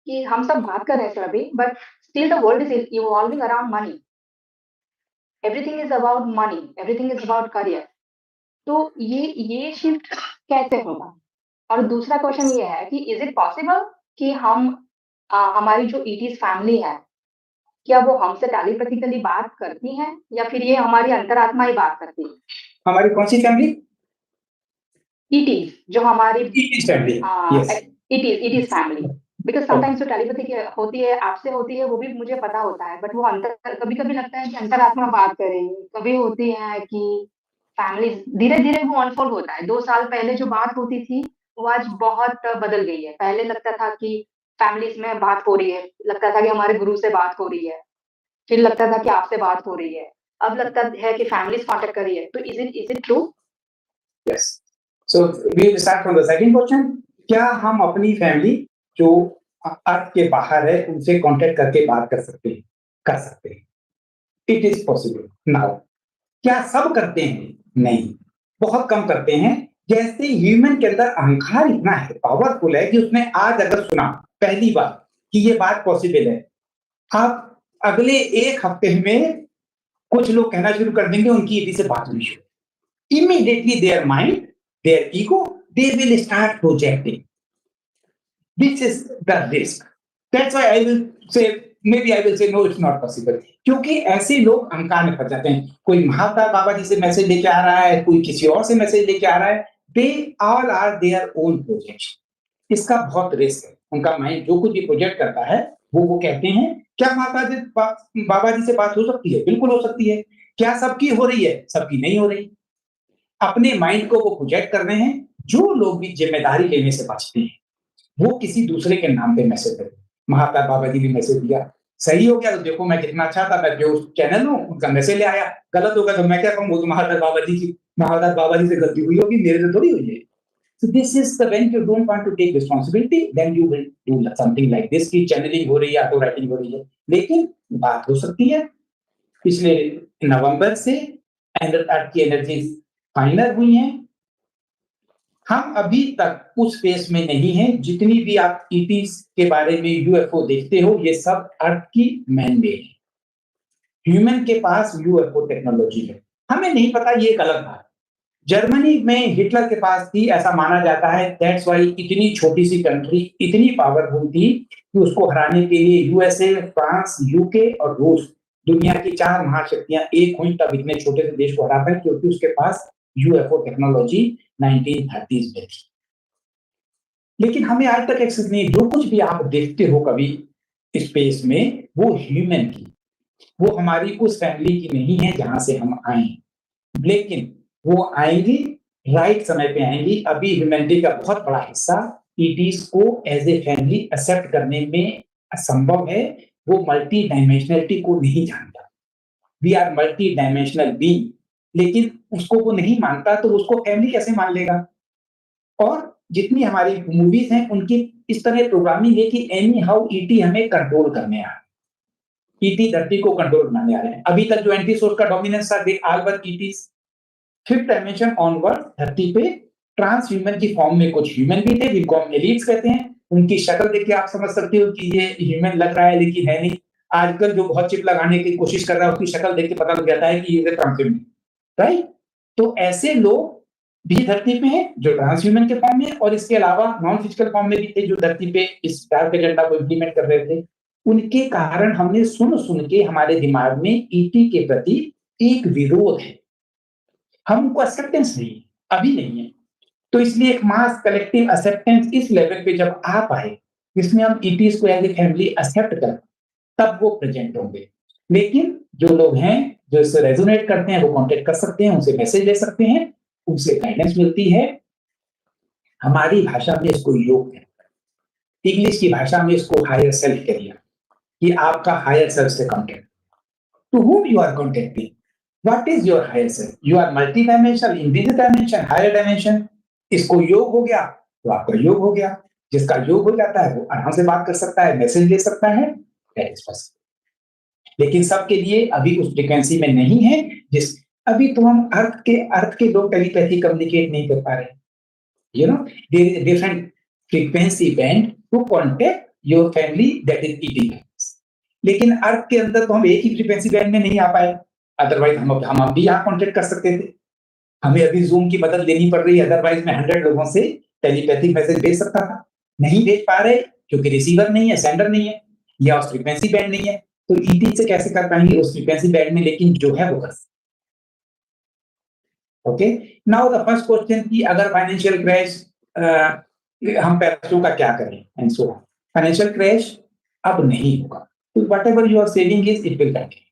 कि हम सब बात कर रहे हैं सर अभी, but still the world is evolving around money. Everything is about money, everything is about career. तो ये शिफ्ट कैसे होगा? और दूसरा क्वेश्चन ये है कि इज इट पॉसिबल कि हमारी जो ईटीज फैमिली है, क्या वो हमसे टेलीपैथिकली बात करती हैं या फिर ये हमारी अंतरात्मा ही बात करती है? हमारी कौन सी फैमिली? ईटीज जो हमारी ETs family. Yes, ETs family. Because sometimes जो टेलीपैथी होती है आपसे होती है वो भी मुझे पता होता है, बट वो अंतर कभी कभी लगता है कि अंतरात्मा बात कर रही है, कभी होती है कि फैमिली धीरे धीरे वो अनफोल्ड होता है। 2 साल पहले जो बात होती थी वो आज बहुत बदल गई है। पहले लगता था कि फैमिलीज में बात हो रही है, लगता था कि हमारे गुरु से बात हो रही है, फिर लगता था कि आपसे बात हो रही है, अब लगता है कि फैमिलीज कांटेक्ट कर रही है। तो is it true? Yes. So we will start from the second question. क्या हम अपनी फैमिली जो अर्थ के बाहर है उनसे कांटेक्ट करके बात कर सकते हैं? कर सकते हैं। It is possible. नाउ क्या सब करते हैं? नहीं, बहुत कम करते हैं। जैसे ह्यूमन के अंदर अहंकार इतना है, पावरफुल है कि उसने आज अगर सुना पहली बार कि ये बात पॉसिबल है, आप अगले एक हफ्ते में कुछ लोग कहना शुरू कर देंगे उनकी यदि से बात हुई शुरू। Immediately their mind, their ego, they will start projecting. This is the risk. That's why I will say, maybe I will say no, it's not possible. क्योंकि ऐसे लोग अहंकार में फंस जाते हैं। कोई महावतार बाबा जी से मैसेज लेके आ रहा है, कोई किसी और से मैसेज लेके आ रहा है, they all are their own projection. इसका बहुत रिस्क है। उनका माइंड जो कुछ भी प्रोजेक्ट करता है वो कहते हैं। क्या बाबा जी से बात हो सकती है? बिल्कुल हो सकती है। क्या सबकी हो रही है? सबकी नहीं हो रही। अपने माइंड को वो प्रोजेक्ट कर रहे हैं। जो लोग भी जिम्मेदारी लेने से बचते हैं वो किसी दूसरे के नाम पे मैसेज करते हैं। महावतार बाबा जी ने मैसेज दिया, सही हो गया तो देखो मैं कितना अच्छा था, मैं जो चैनल हूँ उनका मैसेज ले आया। गलत होगा तो मैं क्या कहूँ, वो तो महावतार बाबा जी से गलती हुई होगी, मेरे से थोड़ी हुई है। So this is the when you don't want to take responsibility, then you will do something like this कि चैनलिंग हो रही है, ऑटो राइटिंग हो रही है। लेकिन बात हो सकती है। पिछले नवंबर से अर्थ की एनर्जी फाइनल हुई हैं। हम अभी तक उस फेस में नहीं है। जितनी भी आप ईटीज के बारे में यूएफओ देखते हो, ये सब अर्थ की मैनमेड है। ह्यूमन के पास यूएफओ टेक्नोलॉजी है, हमें नहीं पता, ये एक अलग बात। जर्मनी में हिटलर के पास थी, ऐसा माना जाता है। दैट्स वाई इतनी छोटी सी कंट्री इतनी पावरफुल थी कि उसको हराने के लिए यूएसए, फ्रांस, यूके और रूस, दुनिया की 4 महाशक्तियां एक हुई तब इतने छोटे से देश को हरा पाए, क्योंकि उसके पास यूएफओ टेक्नोलॉजी 1930s में थी। लेकिन हमें आज तक एक्सेस नहीं। जो कुछ भी आप देखते हो कभी स्पेस में वो ह्यूमन की, वो हमारी उस फैमिली की नहीं है जहां से हम आए, लेकिन वो आएंगी, राइट समय पे आएंगी। अभी ह्यूमैनिटी का बहुत बड़ा हिस्सा ईटीज को एज ए फैमिली एक्सेप्ट करने में असंभव है। वो मल्टी डायमेंशनलिटी को नहीं जानता। We are multi dimensional being, लेकिन उसको वो नहीं मानता तो उसको फैमिली कैसे मान लेगा? और जितनी हमारी मूवीज हैं उनकी इस तरह प्रोग्रामिंग है कि एनी हाउ ईटी हमें कंट्रोल करने आ रहा है, ईटी धरती को कंट्रोल बनाने आ रहे हैं। अभी तक जो एंटी सोर्स का डोमिनेंस था, they all were ETs. Fifth dimension onward धरती पे ट्रांस ह्यूमन की फॉर्म में कुछ ह्यूमन भी थे जिनको हम एलिट्स कहते हैं। उनकी शक्ल देख के आप समझ सकते हो कि ये ह्यूमन लग रहा है लेकिन है नहीं। आजकल जो बहुत चिप लगाने की कोशिश कर रहा है उसकी शक्ल देख के पता लग जाता है कि ये ट्रांस ह्यूमन, राइट? तो ऐसे लोग भी धरती पे हैं जो ट्रांस ह्यूमन के फॉर्म में, और इसके अलावा नॉन फिजिकल फॉर्म में भी थे जो धरती पे इस डार्क एजेंडा को इम्प्लीमेंट कर रहे थे। उनके कारण हमने सुन सुन के हमारे दिमाग में ईटी के प्रति एक विरोध है, हमको एक्सेप्टेंस नहीं है, अभी नहीं है। तो इसलिए एक मास कलेक्टिव एक्सेप्टेंस इस लेवल पे जब आ पाए जिसमें हम ईटीज को एज ए फैमिली एक्सेप्ट करें, तब वो प्रेजेंट होंगे। लेकिन जो लोग हैं जो इससे रेजोनेट करते हैं वो कांटेक्ट कर सकते हैं, उनसे मैसेज ले सकते हैं, उनसे गाइडेंस मिलती है। हमारी भाषा में इसको योग कहते हैं, इंग्लिश की भाषा में इसको हायर सेल्फ कहिए, कि आपका हायर सेल्फ से contact. To whom you are contacting? What is your higher self? You are multi-dimensional, in this dimension, higher dimension. इसको योग हो गया तो आपका योग हो गया। जिसका योग हो जाता है वो आराम से बात कर सकता है, मैसेज दे सकता है, that is possible। लेकिन सबके लिए अभी उस फ्रीक्वेंसी में नहीं है। जिस अभी तो हम अर्थ के लोग टेलीपैथी कम्युनिकेट नहीं कर पा रहे, you know, there is a different frequency band to contact your family, that is eating। लेकिन अर्थ के अंदर तो हम एक ही फ्रीक्वेंसी बैंड में नहीं आ पाए, अदरवाइज हम भी यहाँ कॉन्टेक्ट कर सकते थे। हमें अभी जूम की मदद लेनी पड़ रही है, अदरवाइज मैं 100 लोगों से टेलीपैथिक मैसेज भेज सकता था, नहीं भेज पा रहे क्योंकि रिसीवर नहीं है, सेंडर नहीं है, या उस फ्रीक्वेंसी बैंड नहीं है। तो ईटी से कैसे कर पाएंगे उस फ्रीक्वेंसी बैंड में, लेकिन जो है वो कर सकते। Okay, now the first question कि अगर फाइनेंशियल क्रैश हम पैसों का क्या करें and so on. Financial crash अब नहीं होगा, तो whatever you are saving is it will continue।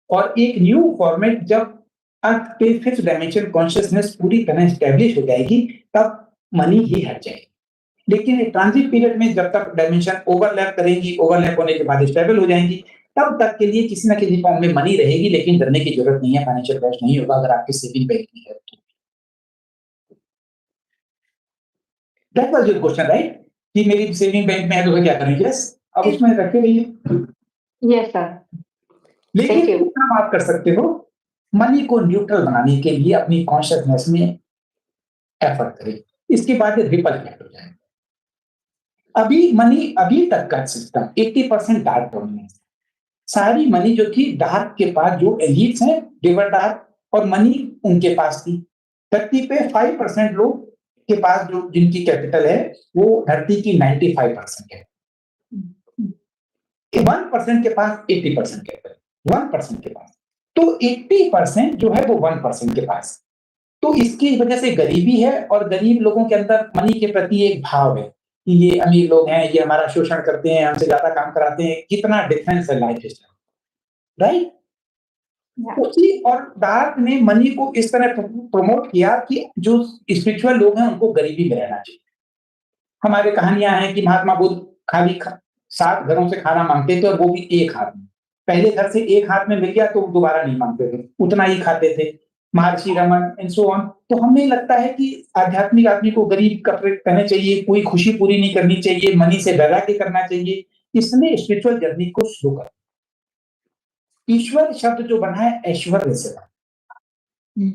और एक न्यू फॉर्मेट जब अर्थ पे फिफ्थ डायमेंशन कॉन्शियसनेस पूरी तरह स्टैब्लिश हो जाएगी तब मनी ही हट जाएगी। लेकिन ट्रांजिट पीरियड में जब तक डायमेंशन ओवरलैप करेंगी, ओवरलैप होने के बाद स्टेबल हो जाएंगी, तब तक के लिए किसी ना किसी फॉर्म में मनी रहेगी, लेकिन डरने की जरूरत नहीं है, फाइनेंशियल क्रैश नहीं होगा अगर आपकी सेविंग बैंक में है। That was your question, right? कि मेरी सेविंग बैंक में है तो क्या करेंगे? यस, अब उसमें रखे रहिए। Yes sir. लेकिन एक काम आप कर सकते हो, मनी को न्यूट्रल बनाने के लिए अपनी कॉन्शियसनेस में एफर्ट करें, इसके बाद रिपल इफेक्ट हो जाएगा। अभी तक का सिस्टम 80% डार्क डोमिनेंस, सारी मनी जो थी डार्क के पास, जो एलिट्स हैं डिवर डार्क, और मनी उनके पास थी। धरती पे 5% लोग के पास जो जिनकी कैपिटल है वो धरती की 95% है। 1% के पास 80% कैपिटल, 1% के पास, तो 80% जो है वो 1% के पास। तो इसकी वजह से गरीबी है, और गरीब लोगों के अंदर मनी के प्रति एक भाव है कि ये अमीर लोग हैं, ये हमारा शोषण करते हैं, हमसे ज्यादा काम कराते हैं। कितना डिफरेंस है लाइफ स्टाइल, राइट? उसी और डार्क ने मनी को इस तरह प्रमोट किया कि जो स्पिरिचुअल लोग हैं उनको गरीबी में रहना चाहिए। हमारे कहानियां हैं कि महात्मा बुद्ध खाली 7 घरों से खाना मांगते थे, और वो भी एक हाथ में। पहले घर से एक हाथ में मिल गया तो दोबारा नहीं मांगते थे, उतना ही खाते थे। महर्षि रमन एंड सो ऑन। तो हमें लगता है कि आध्यात्मिक आदमी को गरीब कपड़े पहनने चाहिए, कोई खुशी पूरी नहीं करनी चाहिए, मनी से वैराग्य करना चाहिए। इसने स्पिरिचुअल जर्नी को शुरू कर। ईश्वर शब्द जो बना है ऐश्वर्य से बना।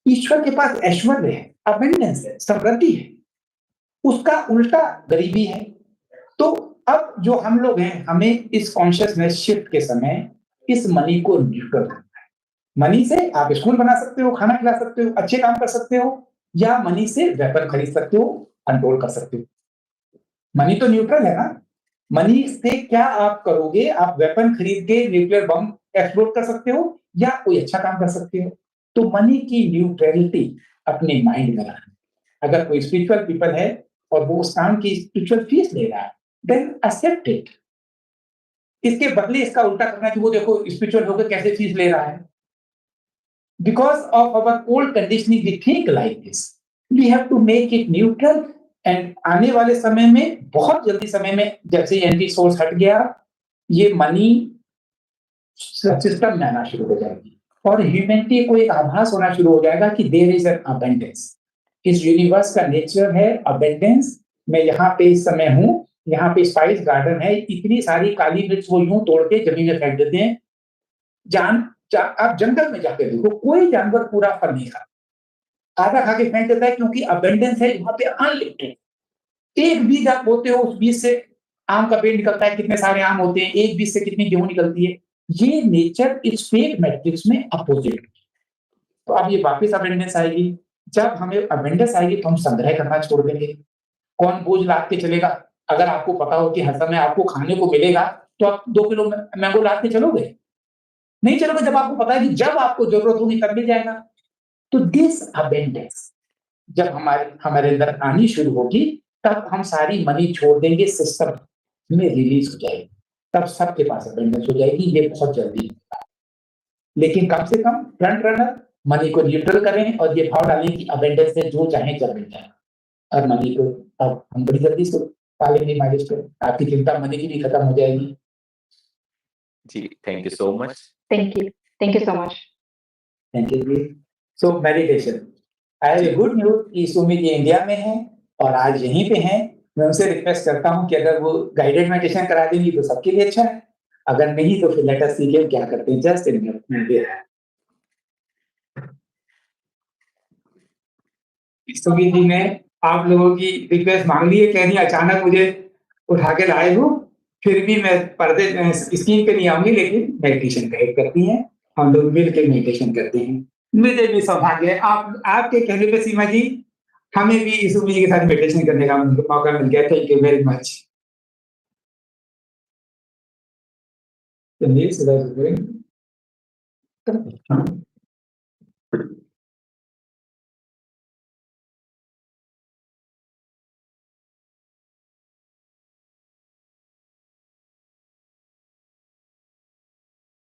ईश्वर के पास ऐश्वर्य है, अबंडेंस है, समृद्धि है, उसका उल्टा गरीबी है। तो अब जो हम लोग हैं, हमें इस कॉन्शियसनेस शिफ्ट के समय इस मनी को न्यूट्रल करना है। मनी से आप स्कूल बना सकते हो, खाना खिला सकते हो, अच्छे काम कर सकते हो, या मनी से वेपन खरीद सकते हो, कंट्रोल कर सकते हो। मनी तो न्यूट्रल है ना। मनी से क्या आप करोगे? आप वेपन खरीद के न्यूक्लियर बम एक्सप्लोड कर सकते हो, या कोई अच्छा काम कर सकते हो। तो मनी की न्यूट्रलिटी अपने माइंड में रखना। अगर कोई स्पिरिचुअल पीपल है और वो उस काम की स्पिरिचुअल फीस ले रहा है, देन एक्सेप्ट इट। इसके बदले इसका उल्टा करना कि वो देखो स्पिरिचुअल होकर कैसे फीस ले रहा है। Because of our old conditioning, we think like this. We have to make it neutral. And आने वाले समय में, बहुत जल्दी समय में, जब से एंटी सोर्स हट गया, ये मनी सिस्टम में आना शुरू हो जाएगी और ह्यूमैनिटी को एक आभास होना शुरू हो जाएगा कि देयर इज एन अबंडेंस। इस यूनिवर्स का नेचर है अबंडेंस। मैं यहाँ पे इस समय हूँ, यहाँ पे स्पाइस गार्डन है, इतनी सारी काली मिर्च वो यूं तोड़ के जमीन में फेंक देते हैं। आप जंगल में जाके देखो, कोई जानवर पूरा फल नहीं खाता, आधा खा के फेंक देता है, क्योंकि अबंडेंस है वहां पे अनलिमिटेड। एक बीज आप बोते हो, उस बीज से आम का पेड़ निकलता है, कितने सारे आम होते हैं, एक बीज से कितनी गेहूं निकलती है। ये नेचर इस फेक मैट्रिक्स में अपोजिट। तो अब ये वापस अबंडेंस आएगी। जब हमें अबंडेंस आएगी तो हम संग्रह करना छोड़ देंगे। कौन बोझ लाद के चलेगा? अगर आपको पता हो कि हर समय आपको खाने को मिलेगा तो आप 2 किलो मैंगो लाद के चलोगे? नहीं चलोगे। जब आपको पता है कि जब आपको जरूरत होगी तब मिल जाएगा। तो दिस अबंडेंस जब हमारे अंदर आनी शुरू होगी, तब हम सारी मनी छोड़ देंगे, सिस्टम में रिलीज हो जाएगी, तब सबके पास अबंडेंस हो जाएगी। ये बहुत जल्दी होगा, लेकिन कम से कम फ्रंट रनर मनी को न्यूट्रल करें और ये भाव डालें कि अबंडेंस से जो चाहे जब मिल जाए। और मनी को अब हम बड़ी जल्दी से पालेंगे माइलस्टोन। आपकी चिंता मनी की भी खत्म हो जाएगी। जी, thank you so much. Thank you so much. Thank you. So meditation, I have good news कि सुमित जी इंडिया में हैं और आज यहीं पे हैं। मैं उनसे रिक्वेस्ट करता हूं कि अगर वो गाइडेड मेडिटेशन करा देंगी तो सबके लिए अच्छा है, अगर नहीं तो फिर लेट अस सी क्या करते हैं। Just in minute. Sumit ji ने आप लोगों की रिक्वेस्ट मांग ली है, कह रही अचानक मुझे उठा के लाए हो, फिर भी मैं पर्दे स्क्रीन पे नहीं आऊंगी, लेकिन मेडिटेशन गाइड करती हैं, हम लोग मिलकर मेडिटेशन करते हैं। मुझे भी सौभाग्य है आपके कहने पे सीमा जी, हमें भी इस उम्मीद के साथ मेडिटेशन करने का मौका मिल गया। Thank you very much.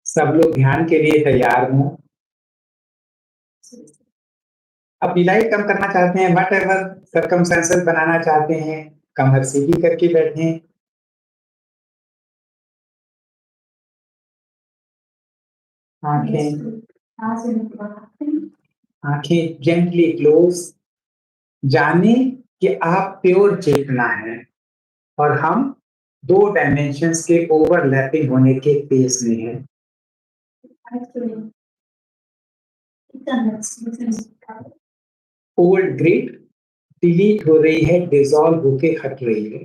सब लोग ध्यान के लिए तैयार हों। अपनी लाइट कम करना चाहते हैं, वट एवर सर्कमस्टेंसेस बनाना चाहते हैं, कमर सीधी करके बैठें। आंखें जेंटली क्लोज। जाने कि आप प्योर चेतना है और हम 2 डायमेंशंस के ओवरलैपिंग होने के फेस में हैं। ओल्ड ग्रिड डिलीट हो रही है, डिसॉल्व होके हट रही है।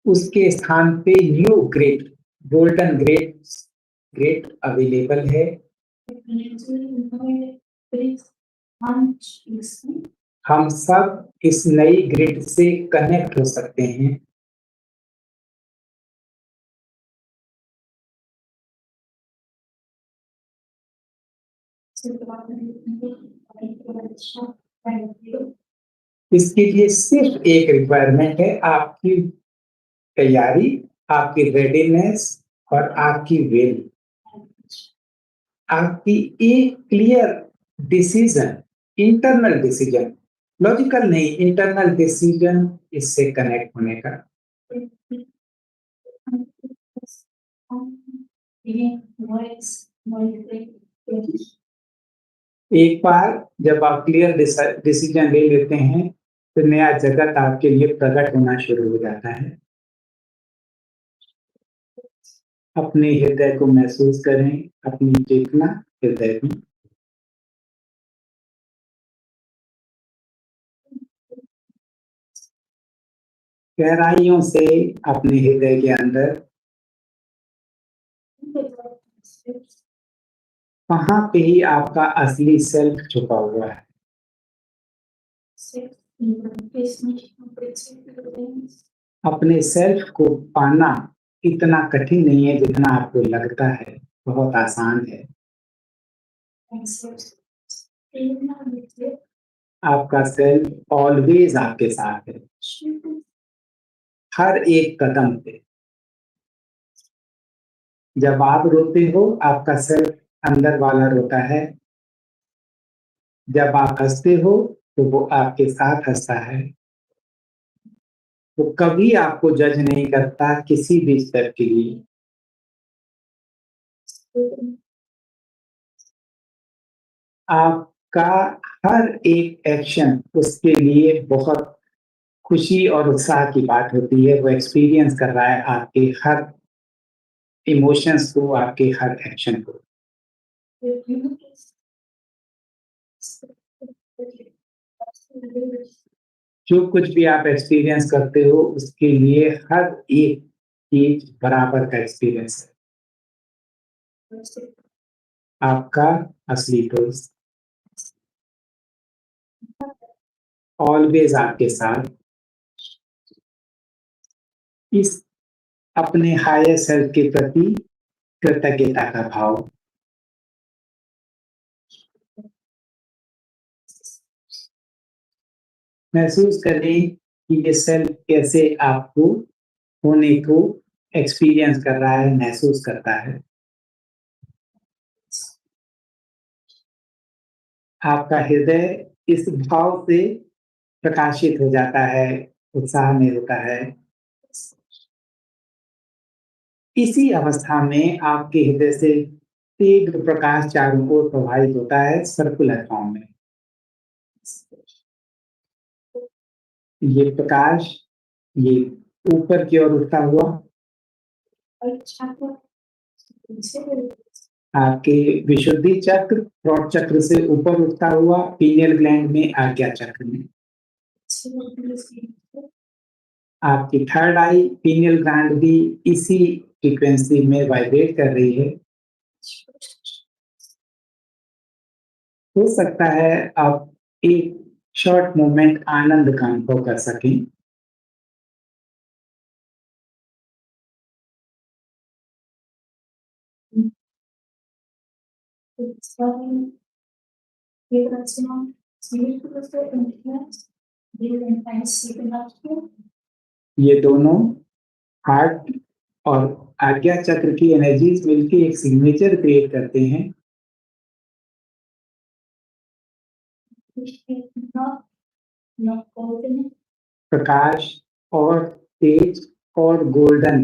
उसके स्थान पे new grid, golden grid available है। हम सब इस नई ग्रिड से कनेक्ट हो सकते हैं। इसके लिए सिर्फ एक रिक्वायरमेंट है, आपकी तैयारी, आपकी रेडीनेस और आपकी विल। आपकी एक clear decision, internal decision, logical नहीं, इंटरनल डिसीजन इससे कनेक्ट होने का। एक बार जब आप क्लियर डिसीजन ले लेते हैं तो नया जगत आपके लिए प्रकट होना शुरू हो जाता है। अपने हृदय को महसूस करें, अपनी चेतना हृदय में। गहराइयों से अपने हृदय के अंदर, वहां पे ही आपका असली सेल्फ छुपा हुआ है। अपने सेल्फ को पाना इतना कठिन नहीं है जितना आपको लगता है, बहुत आसान है। आपका सेल्फ ऑलवेज आपके साथ है, हर एक कदम पे। जब आप रोते हो, आपका सेल्फ अंदर वाला रोता है। जब आप हंसते हो, तो वो आपके साथ हंसता है। वो कभी आपको जज नहीं करता किसी भी स्टेप के लिए। आपका हर एक एक्शन उसके लिए बहुत खुशी और उत्साह की बात होती है। वो एक्सपीरियंस कर रहा है आपके हर इमोशंस को, आपके हर एक्शन को। जो कुछ भी आप एक्सपीरियंस करते हो, उसके लिए हर एक चीज बराबर का एक्सपीरियंस है। आपका असली दोस्त ऑलवेज आपके साथ। इस अपने हायर सेल्फ के प्रति कृतज्ञता का भाव। महसूस करें कि ये सेल्फ कैसे आपको होने को एक्सपीरियंस कर रहा है, महसूस करता है। आपका हृदय इस भाव से प्रकाशित हो जाता है, उत्साह में होता है। इसी अवस्था में आपके हृदय से तीव्र प्रकाश चारों ओर प्रवाहित होता है, सर्कुलर फॉर्म में। ये प्रकाश ये ऊपर की ओर उठता हुआ आपके विशुद्धि चक्र, थ्रोट चक्र से ऊपर उठता हुआ पीनियल ग्लैंड में, आज्ञा चक्र में। आपकी थर्ड आई पीनियल ग्लैंड भी इसी फ्रीक्वेंसी में वाइब्रेट कर रही है। हो सकता है आप एक शॉर्ट मोमेंट आनंद का अनुभव कर सकें। ये दोनों हार्ट और आज्ञा चक्र की एनर्जीज मिलकर एक सिग्नेचर क्रिएट करते हैं। प्रकाश और तेज और गोल्डन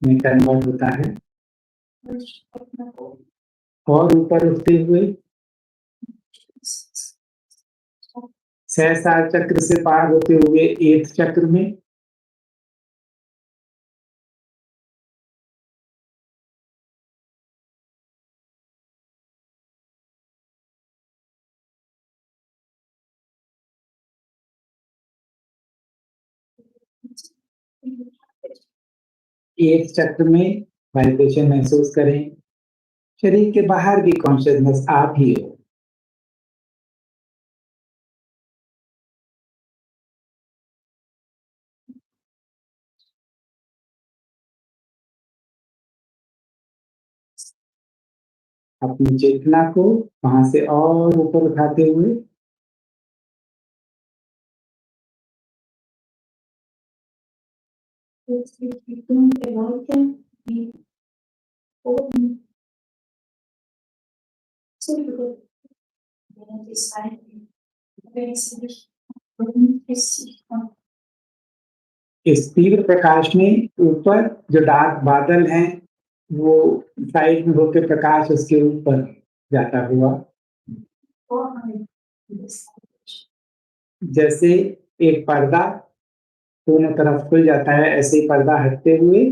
में कन्वर्ट होता है और ऊपर उठते हुए सहस्रार चक्र से पार होते हुए 8th चक्र में। एक चक्र में वाइब्रेशन महसूस करें। शरीर के बाहर भी कॉन्शियसनेस आप ही हो। अपनी चेतना को वहां से और ऊपर उठाते हुए इस तीव्र प्रकाश में ऊपर जो डार्क बादल हैं, वो साइड में होकर प्रकाश उसके ऊपर जाता हुआ, जैसे एक पर्दा दोनों तरफ खुल जाता है, ऐसे ही पर्दा हटते हुए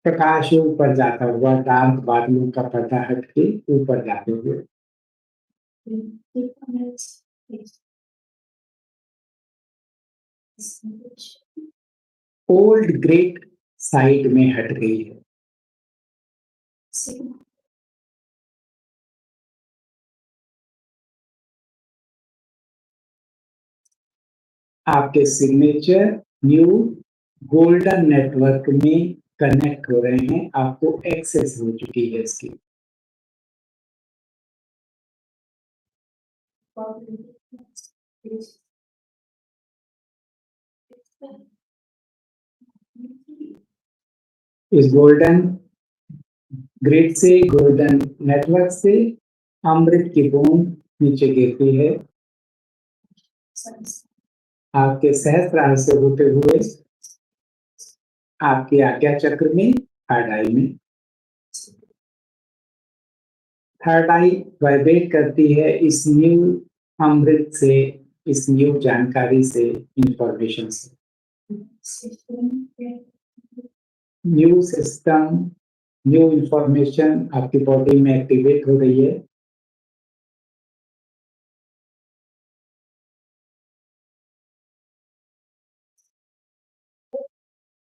प्रकाश ऊपर जाता हुआ, डार्क बादलों का पर्दा हट के ऊपर जाते हुए। ओल्ड ग्रेट साइड में हट गई है। आपके सिग्नेचर न्यू गोल्डन नेटवर्क में कनेक्ट हो रहे हैं। आपको एक्सेस हो चुकी है इसकी। इस गोल्डन ग्रिड से, गोल्डन नेटवर्क से अमृत की बूंद नीचे गिरती है आपके सहस्त्रार से होते हुए आपके आज्ञा चक्र में, थर्ड आई में। थर्ड आई वाइब्रेट करती है इस न्यू अमृत से, इस न्यू जानकारी से, इंफॉर्मेशन से। न्यू सिस्टम, न्यू इंफॉर्मेशन आपकी बॉडी में एक्टिवेट हो रही है।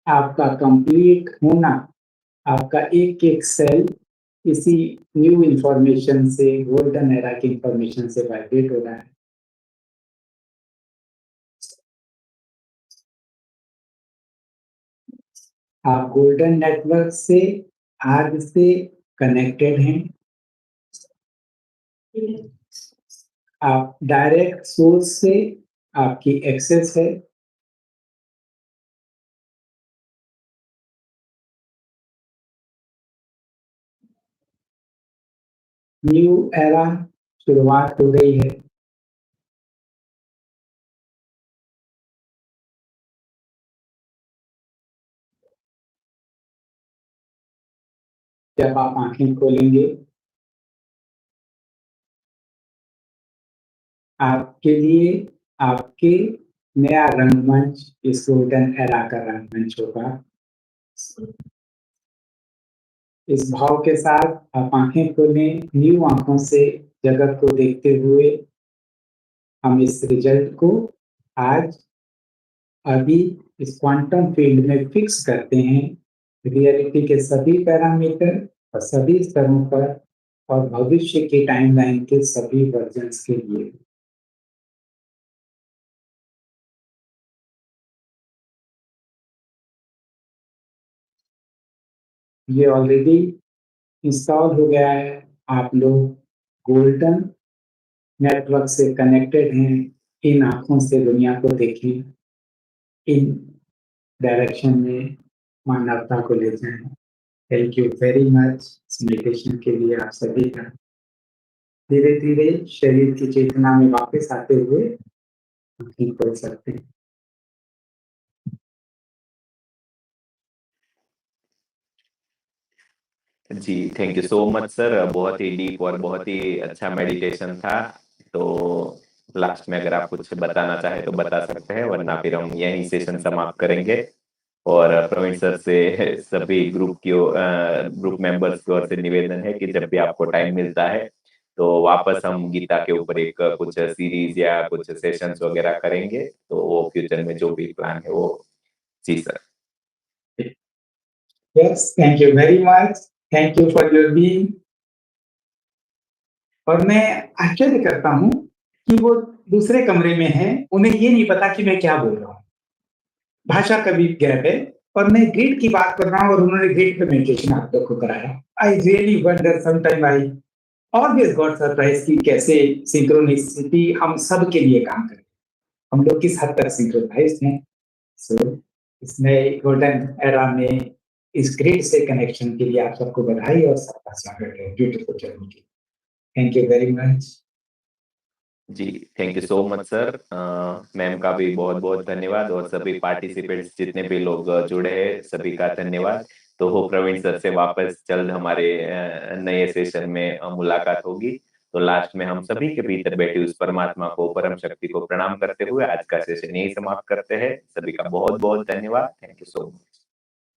आपका कंप्लीट होना, आपका एक एक सेल इसी न्यू इंफॉर्मेशन से, गोल्डन एरा की इंफॉर्मेशन से वाइब्रेट हो रहा है। आप गोल्डन नेटवर्क से, आर्ग से कनेक्टेड हैं। आप डायरेक्ट सोर्स से आपकी एक्सेस है। न्यू एरा शुरुआत हो रही है। जब आप आंखें खोलेंगे, आपके लिए आपके नया रंगमंच, इस गोल्डन एरा का रंगमंच होगा। इस भाव के साथ आप आंखें खोलें, न्यू आंखों से जगत को देखते हुए हम इस रिजल्ट को आज अभी इस क्वांटम फील्ड में फिक्स करते हैं, रियलिटी के सभी पैरामीटर और सभी स्तरों पर और भविष्य के टाइमलाइन के सभी वर्जन्स के लिए। ये ऑलरेडी इंस्टॉल हो गया है। आप लोग गोल्डन नेटवर्क से कनेक्टेड हैं। इन आंखों से दुनिया को देखें, इन डायरेक्शन में मानवता को ले जाएं। Thank you very much meditation के लिए आप सभी का। धीरे धीरे शरीर की चेतना में वापस आते हुए आंखें खोल सकते हैं। जी, thank you so much sir. बहुत ही डीप और बहुत ही अच्छा मेडिटेशन था। तो लास्ट में अगर आप कुछ बताना चाहे तो बता सकते हैं, वरना फिर हम यही सेशन समाप्त करेंगे। और प्रवीण सर से सभी ग्रुप मेंबर्स की ओर से निवेदन है कि जब भी आपको टाइम मिलता है तो वापस हम गीता के ऊपर एक कुछ सीरीज या कुछ सेशंस वगैरह करेंगे। तो वो फ्यूचर में जो भी प्लान है वो। जी sir. Yes, thank you very much, thank you for your being. और मैं आश्चर्य करता हूँ कि वो दूसरे कमरे में हैं, उन्हें ये नहीं पता कि मैं क्या बोल रहा हूँ। भाषा का भी गैप है और मैं ग्रिड की बात कर रहा हूँ और उन्होंने ग्रिड पे मेडिटेशन आप लोग को कराया। I really wonder sometime, I always got surprise कि कैसे सिंक्रोनिसिटी हम सब के लिए काम करे, हम लोग किस हद तक सिंक्रोनाइज हैं। सो इस नए गोल्डन एरा में इस ग्रिड से कनेक्शन के लिए आप सबको बधाई और सबका स्वागत है ब्यूटीफुल जर्नी के। Thank you very much. जी, thank you so much sir. Ma'am का भी बहुत बहुत धन्यवाद और सभी पार्टिसिपेंट्स जितने भी लोग जुड़े हैं सभी का धन्यवाद। तो हो प्रवीण सर से वापस जल्द हमारे नए सेशन में मुलाकात होगी। तो लास्ट में हम सभी के भीतर बैठी उस परमात्मा को, परम शक्ति को प्रणाम करते हुए आज का सेशन यही समाप्त करते हैं। सभी का बहुत बहुत धन्यवाद। Thank you so much.